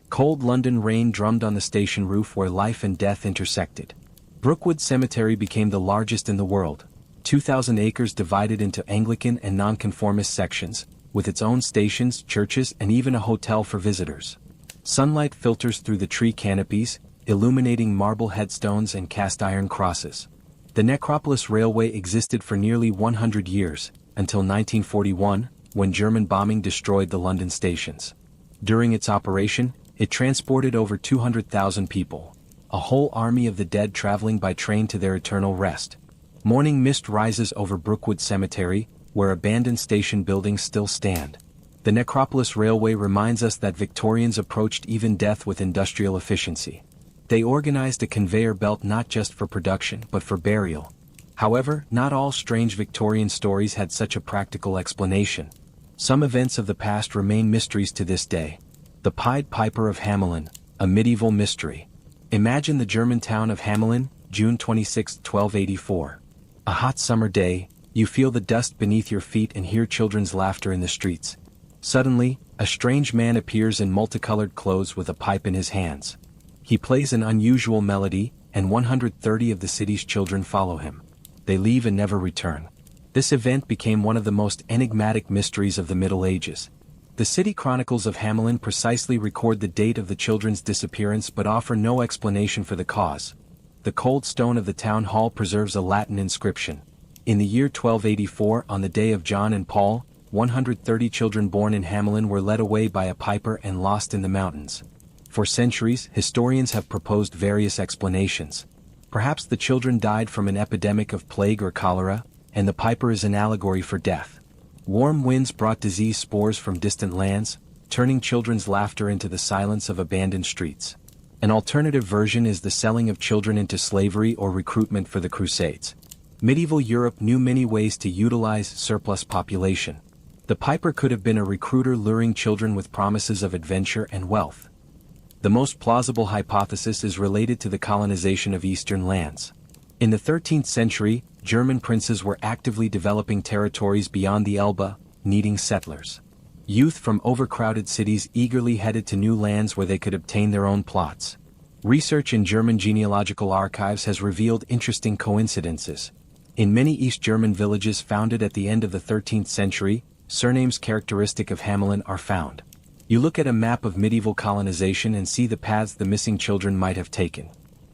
A: Cold London rain drummed on the station roof where life and death intersected. Brookwood Cemetery became the largest in the world, 2,000 acres divided into Anglican and nonconformist sections, with its own stations, churches, and even a hotel for visitors. Sunlight filters through the tree canopies, illuminating marble headstones and cast-iron crosses. The Necropolis Railway existed for nearly 100 years, until 1941, when German bombing destroyed the London stations. During its operation, it transported over 200,000 people, a whole army of the dead traveling by train to their eternal rest. Morning mist rises over Brookwood Cemetery, where abandoned station buildings still stand. The Necropolis Railway reminds us that Victorians approached even death with industrial efficiency. They organized a conveyor belt not just for production but for burial. However, not all strange Victorian stories had such a practical explanation. Some events of the past remain mysteries to this day. The Pied Piper of Hamelin, a medieval mystery. Imagine the German town of Hamelin, June 26, 1284. A hot summer day, you feel the dust beneath your feet and hear children's laughter in the streets. Suddenly, a strange man appears in multicolored clothes with a pipe in his hands. He plays an unusual melody, and 130 of the city's children follow him. They leave and never return. This event became one of the most enigmatic mysteries of the Middle Ages. The city chronicles of Hamelin precisely record the date of the children's disappearance but offer no explanation for the cause. The cold stone of the town hall preserves a Latin inscription. In the year 1284, on the day of John and Paul, 130 children born in Hamelin were led away by a piper and lost in the mountains. For centuries, historians have proposed various explanations. Perhaps the children died from an epidemic of plague or cholera, and the piper is an allegory for death. Warm winds brought disease spores from distant lands, turning children's laughter into the silence of abandoned streets. An alternative version is the selling of children into slavery or recruitment for the Crusades. Medieval Europe knew many ways to utilize surplus population. The piper could have been a recruiter luring children with promises of adventure and wealth. The most plausible hypothesis is related to the colonization of eastern lands. In the 13th century, German princes were actively developing territories beyond the Elbe, needing settlers. Youth from overcrowded cities eagerly headed to new lands where they could obtain their own plots. Research in German genealogical archives has revealed interesting coincidences. In many East German villages founded at the end of the 13th century, surnames characteristic of Hamelin are found. You look at a map of medieval colonization and see the paths the missing children might have taken.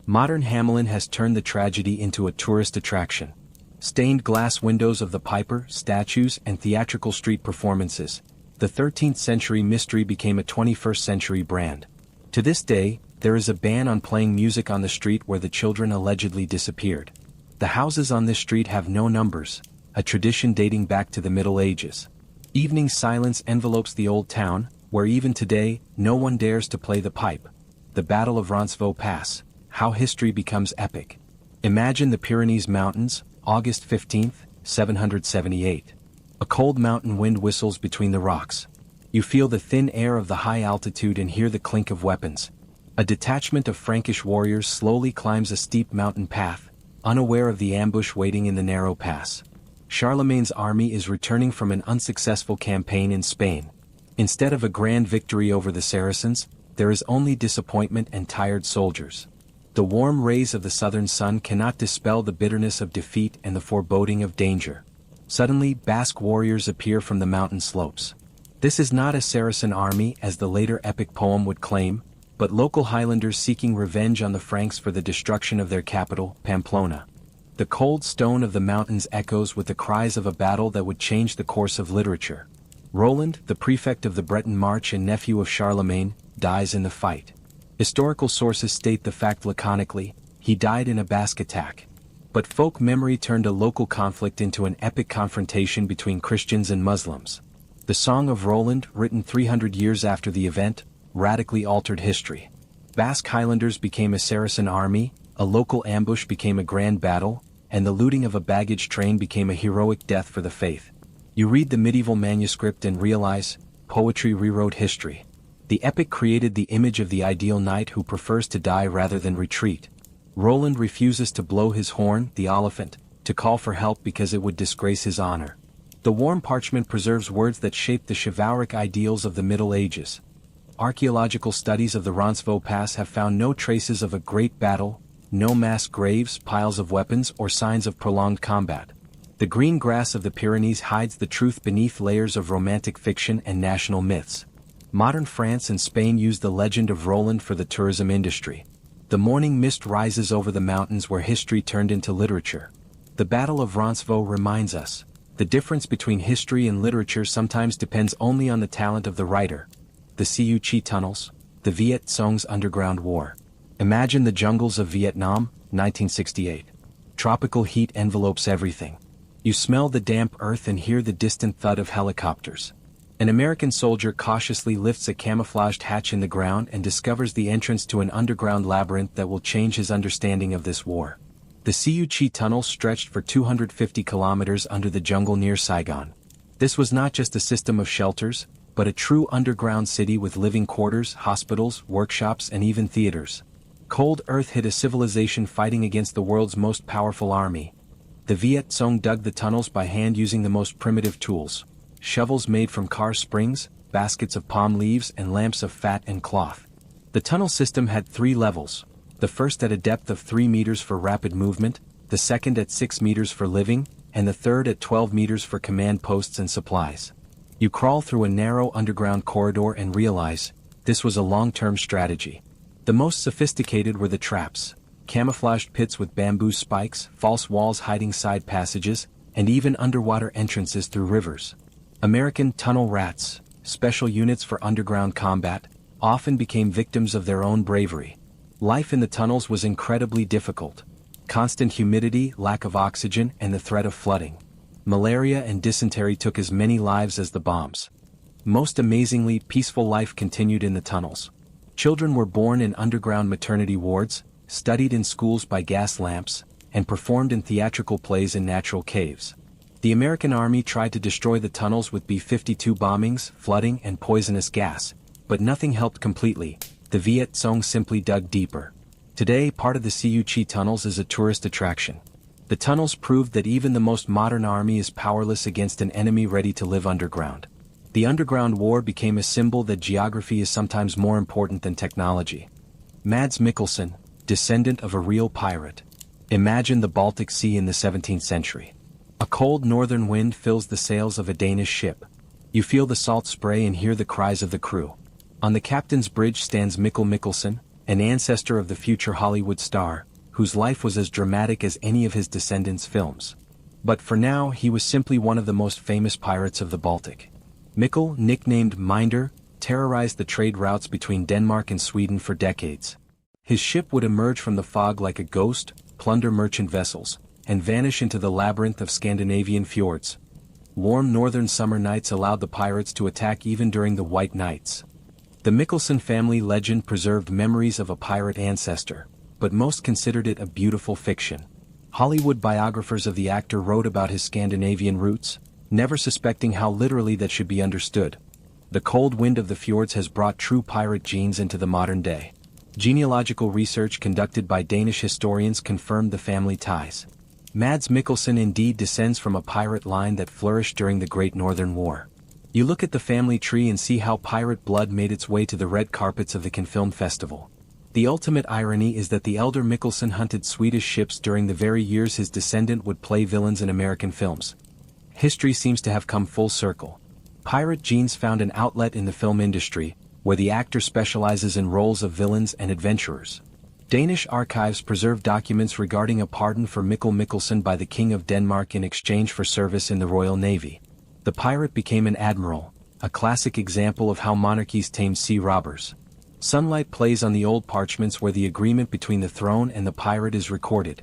A: Modern Hamelin has turned the tragedy into a tourist attraction. Stained glass windows of the piper, statues, and theatrical street performances. The 13th century mystery became a 21st century brand. To this day, there is a ban on playing music on the street where the children allegedly disappeared. The houses on this street have no numbers, a tradition dating back to the Middle Ages. Evening silence envelopes the old town, where even today, no one dares to play the pipe. The Battle of Roncevaux Pass, how history becomes epic. Imagine the Pyrenees Mountains, August 15, 778. A cold mountain wind whistles between the rocks. You feel the thin air of the high altitude and hear the clink of weapons. A detachment of Frankish warriors slowly climbs a steep mountain path, unaware of the ambush waiting in the narrow pass. Charlemagne's army is returning from an unsuccessful campaign in Spain. Instead of a grand victory over the Saracens, there is only disappointment and tired soldiers. The warm rays of the southern sun cannot dispel the bitterness of defeat and the foreboding of danger. Suddenly, Basque warriors appear from the mountain slopes. This is not a Saracen army as the later epic poem would claim, but local Highlanders seeking revenge on the Franks for the destruction of their capital, Pamplona. The cold stone of the mountains echoes with the cries of a battle that would change the course of literature. Roland, the prefect of the Breton March and nephew of Charlemagne, dies in the fight. Historical sources state the fact laconically: he died in a Basque attack. But folk memory turned a local conflict into an epic confrontation between Christians and Muslims. The Song of Roland, written 300 years after the event, radically altered history. Basque Highlanders became a Saracen army, a local ambush became a grand battle, and the looting of a baggage train became a heroic death for the faith. You read the medieval manuscript and realize, poetry rewrote history. The epic created the image of the ideal knight who prefers to die rather than retreat. Roland refuses to blow his horn, the Oliphant, to call for help because it would disgrace his honor. The warm parchment preserves words that shaped the chivalric ideals of the Middle Ages. Archaeological studies of the Roncevaux Pass have found no traces of a great battle, no mass graves, piles of weapons, or signs of prolonged combat. The green grass of the Pyrenees hides the truth beneath layers of romantic fiction and national myths. Modern France and Spain use the legend of Roland for the tourism industry. The morning mist rises over the mountains where history turned into literature. The Battle of Roncevaux reminds us, the difference between history and literature sometimes depends only on the talent of the writer. The Siu Chi tunnels, the Viet Cong's underground war. Imagine the jungles of Vietnam, 1968. Tropical heat envelopes everything. You smell the damp earth and hear the distant thud of helicopters. An American soldier cautiously lifts a camouflaged hatch in the ground and discovers the entrance to an underground labyrinth that will change his understanding of this war. The Siu Chi tunnel stretched for 250 kilometers under the jungle near Saigon. This was not just a system of shelters, but a true underground city with living quarters, hospitals, workshops, and even theaters. Cold Earth hid a civilization fighting against the world's most powerful army. The Viet Cong dug the tunnels by hand using the most primitive tools: shovels made from car springs, baskets of palm leaves, and lamps of fat and cloth. The tunnel system had 3 levels, the first at a depth of 3 meters for rapid movement, the second at 6 meters for living, and the third at 12 meters for command posts and supplies. You crawl through a narrow underground corridor and realize, this was a long-term strategy. The most sophisticated were the traps, camouflaged pits with bamboo spikes, false walls hiding side passages, and even underwater entrances through rivers. American tunnel rats, special units for underground combat, often became victims of their own bravery. Life in the tunnels was incredibly difficult. Constant humidity, lack of oxygen, and the threat of flooding. Malaria and dysentery took as many lives as the bombs. Most amazingly, peaceful life continued in the tunnels. Children were born in underground maternity wards, studied in schools by gas lamps, and performed in theatrical plays in natural caves. The American Army tried to destroy the tunnels with B-52 bombings, flooding, and poisonous gas, but nothing helped completely. The Viet Cong simply dug deeper. Today, part of the Siu Chi tunnels is a tourist attraction. The tunnels proved that even the most modern army is powerless against an enemy ready to live underground. The underground war became a symbol that geography is sometimes more important than technology. Mads Mikkelsen, descendant of a real pirate. Imagine the Baltic Sea in the 17th century. A cold northern wind fills the sails of a Danish ship. You feel the salt spray and hear the cries of the crew. On the captain's bridge stands Mikkel Mikkelsen, an ancestor of the future Hollywood star, whose life was as dramatic as any of his descendants' films. But for now, he was simply one of the most famous pirates of the Baltic. Mikkel, nicknamed Minder, terrorized the trade routes between Denmark and Sweden for decades. His ship would emerge from the fog like a ghost, plunder merchant vessels, and vanish into the labyrinth of Scandinavian fjords. Warm northern summer nights allowed the pirates to attack even during the white nights. The Mikkelsen family legend preserved memories of a pirate ancestor, but most considered it a beautiful fiction. Hollywood biographers of the actor wrote about his Scandinavian roots, never suspecting how literally that should be understood. The cold wind of the fjords has brought true pirate genes into the modern day. Genealogical research conducted by Danish historians confirmed the family ties. Mads Mikkelsen indeed descends from a pirate line that flourished during the Great Northern War. You look at the family tree and see how pirate blood made its way to the red carpets of the Cannes Film Festival. The ultimate irony is that the elder Mikkelsen hunted Swedish ships during the very years his descendant would play villains in American films. History seems to have come full circle. Pirate genes found an outlet in the film industry, where the actor specializes in roles of villains and adventurers. Danish archives preserve documents regarding a pardon for Mikkel Mikkelsen by the King of Denmark in exchange for service in the Royal Navy. The pirate became an admiral, a classic example of how monarchies tamed sea robbers. Sunlight plays on the old parchments where the agreement between the throne and the pirate is recorded.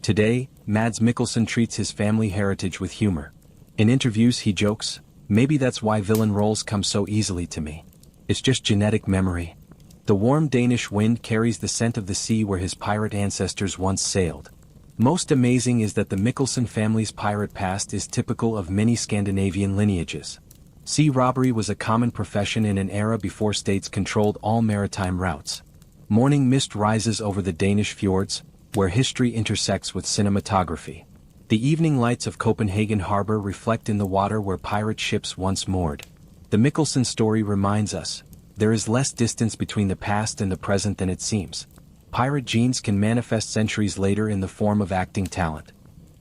A: Today, Mads Mikkelsen treats his family heritage with humor. In interviews he jokes, "Maybe that's why villain roles come so easily to me. It's just genetic memory." The warm Danish wind carries the scent of the sea where his pirate ancestors once sailed. Most amazing is that the Mikkelsen family's pirate past is typical of many Scandinavian lineages. Sea robbery was a common profession in an era before states controlled all maritime routes. Morning mist rises over the Danish fjords, where history intersects with cinematography. The evening lights of Copenhagen harbor reflect in the water where pirate ships once moored. The Mikkelsen story reminds us, there is less distance between the past and the present than it seems. Pirate genes can manifest centuries later in the form of acting talent.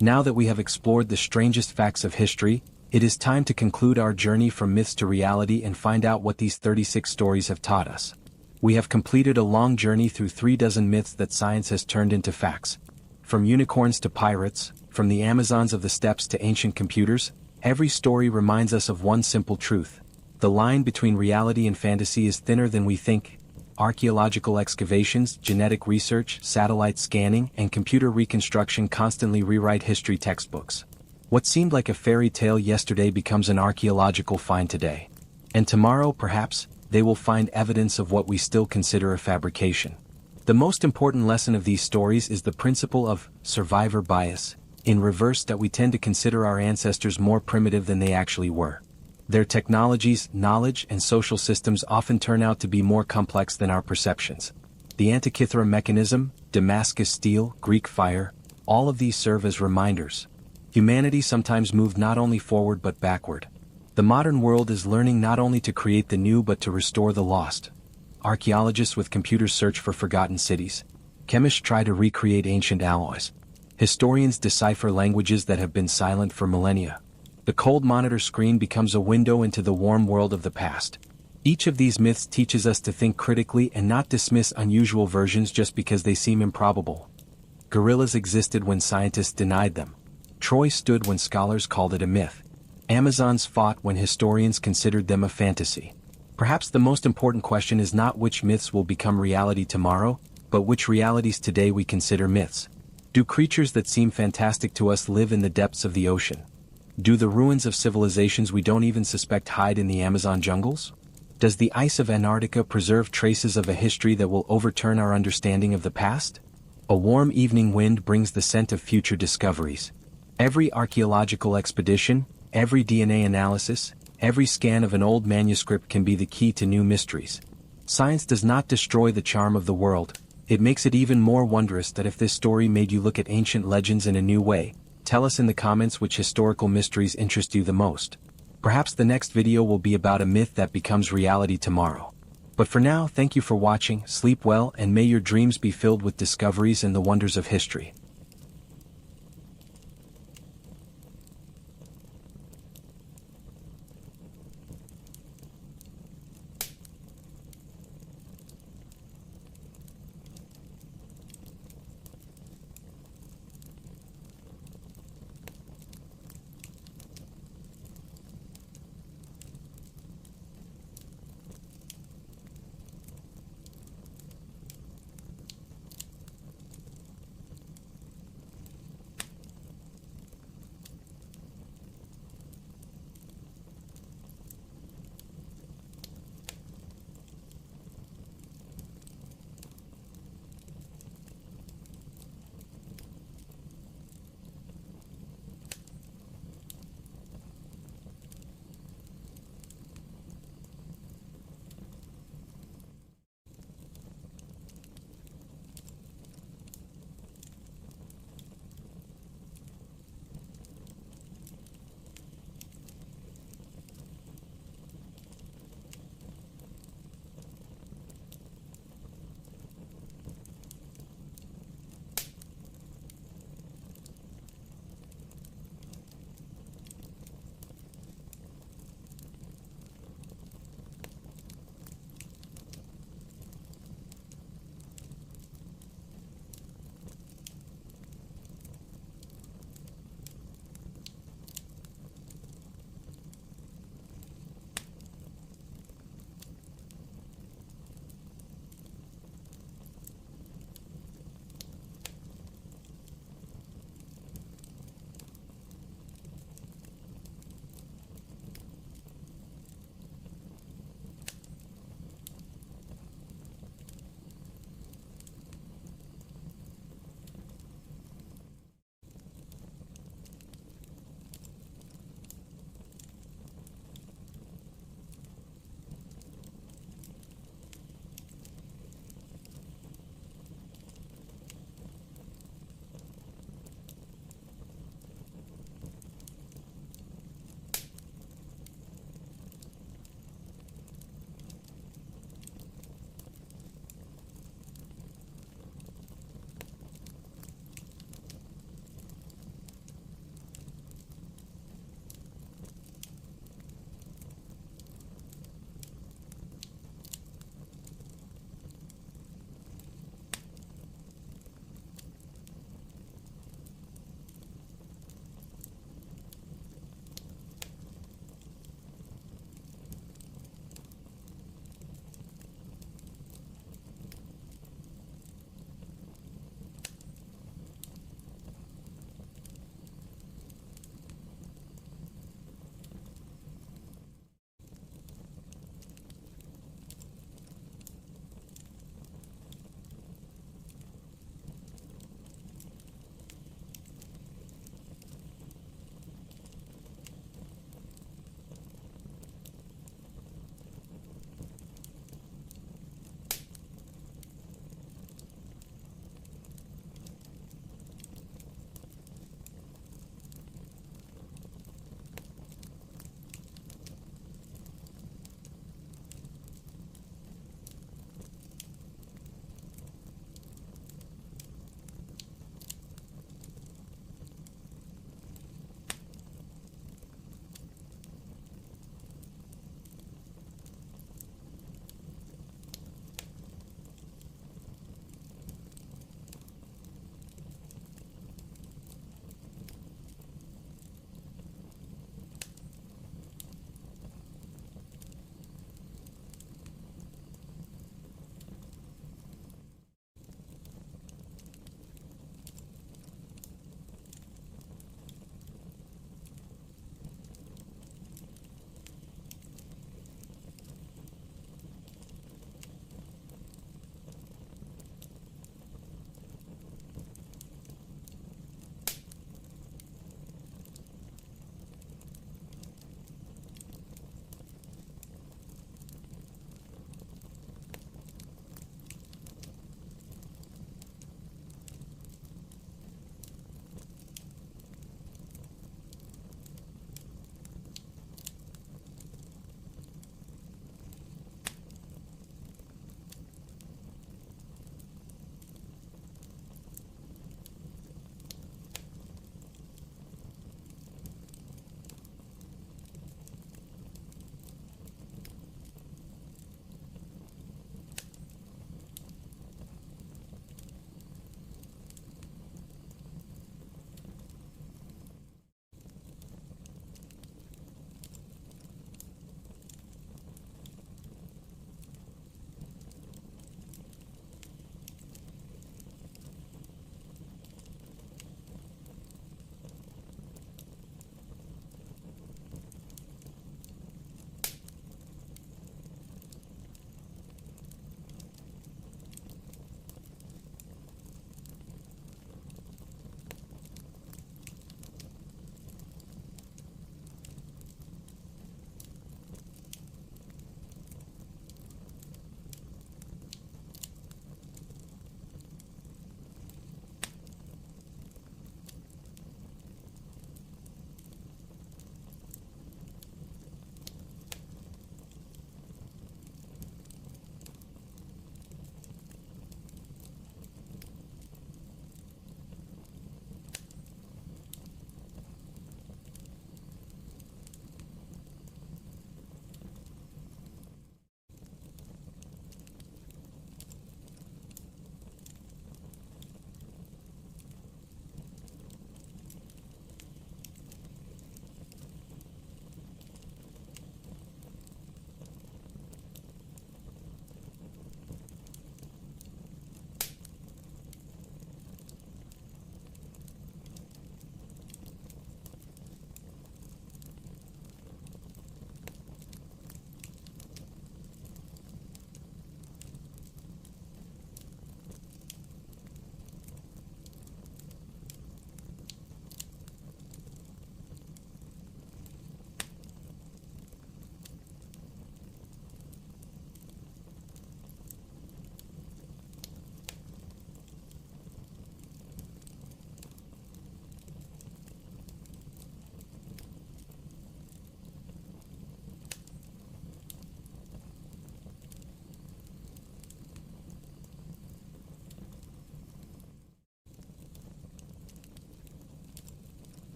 A: Now that we have explored the strangest facts of history, it is time to conclude our journey from myths to reality and find out what these 36 stories have taught us. We have completed a long journey through 36 myths that science has turned into facts. From unicorns to pirates, from the Amazons of the steppes to ancient computers, every story reminds us of one simple truth. The line between reality and fantasy is thinner than we think. Archaeological excavations, genetic research, satellite scanning, and computer reconstruction constantly rewrite history textbooks. What seemed like a fairy tale yesterday becomes an archaeological find today. And tomorrow, perhaps, they will find evidence of what we still consider a fabrication. The most important lesson of these stories is the principle of survivor bias, in reverse, that we tend to consider our ancestors more primitive than they actually were. Their technologies, knowledge, and social systems often turn out to be more complex than our perceptions. The Antikythera mechanism, Damascus steel, Greek fire, all of these serve as reminders. Humanity sometimes moved not only forward but backward. The modern world is learning not only to create the new but to restore the lost. Archaeologists with computers search for forgotten cities. Chemists try to recreate ancient alloys. Historians decipher languages that have been silent for millennia. The cold monitor screen becomes a window into the warm world of the past. Each of these myths teaches us to think critically and not dismiss unusual versions just because they seem improbable. Gorillas existed when scientists denied them. Troy stood when scholars called it a myth. Amazons fought when historians considered them a fantasy. Perhaps the most important question is not which myths will become reality tomorrow, but which realities today we consider myths. Do creatures that seem fantastic to us live in the depths of the ocean? Do the ruins of civilizations we don't even suspect hide in the Amazon jungles? Does the ice of Antarctica preserve traces of a history that will overturn our understanding of the past? A warm evening wind brings the scent of future discoveries. Every archaeological expedition, every DNA analysis, every scan of an old manuscript can be the key to new mysteries. Science does not destroy the charm of the world, it makes it even more wondrous. That if this story made you look at ancient legends in a new way, tell us in the comments which historical mysteries interest you the most. Perhaps the next video will be about a myth that becomes reality tomorrow. But for now, thank you for watching, sleep well, and may your dreams be filled with discoveries and the wonders of history.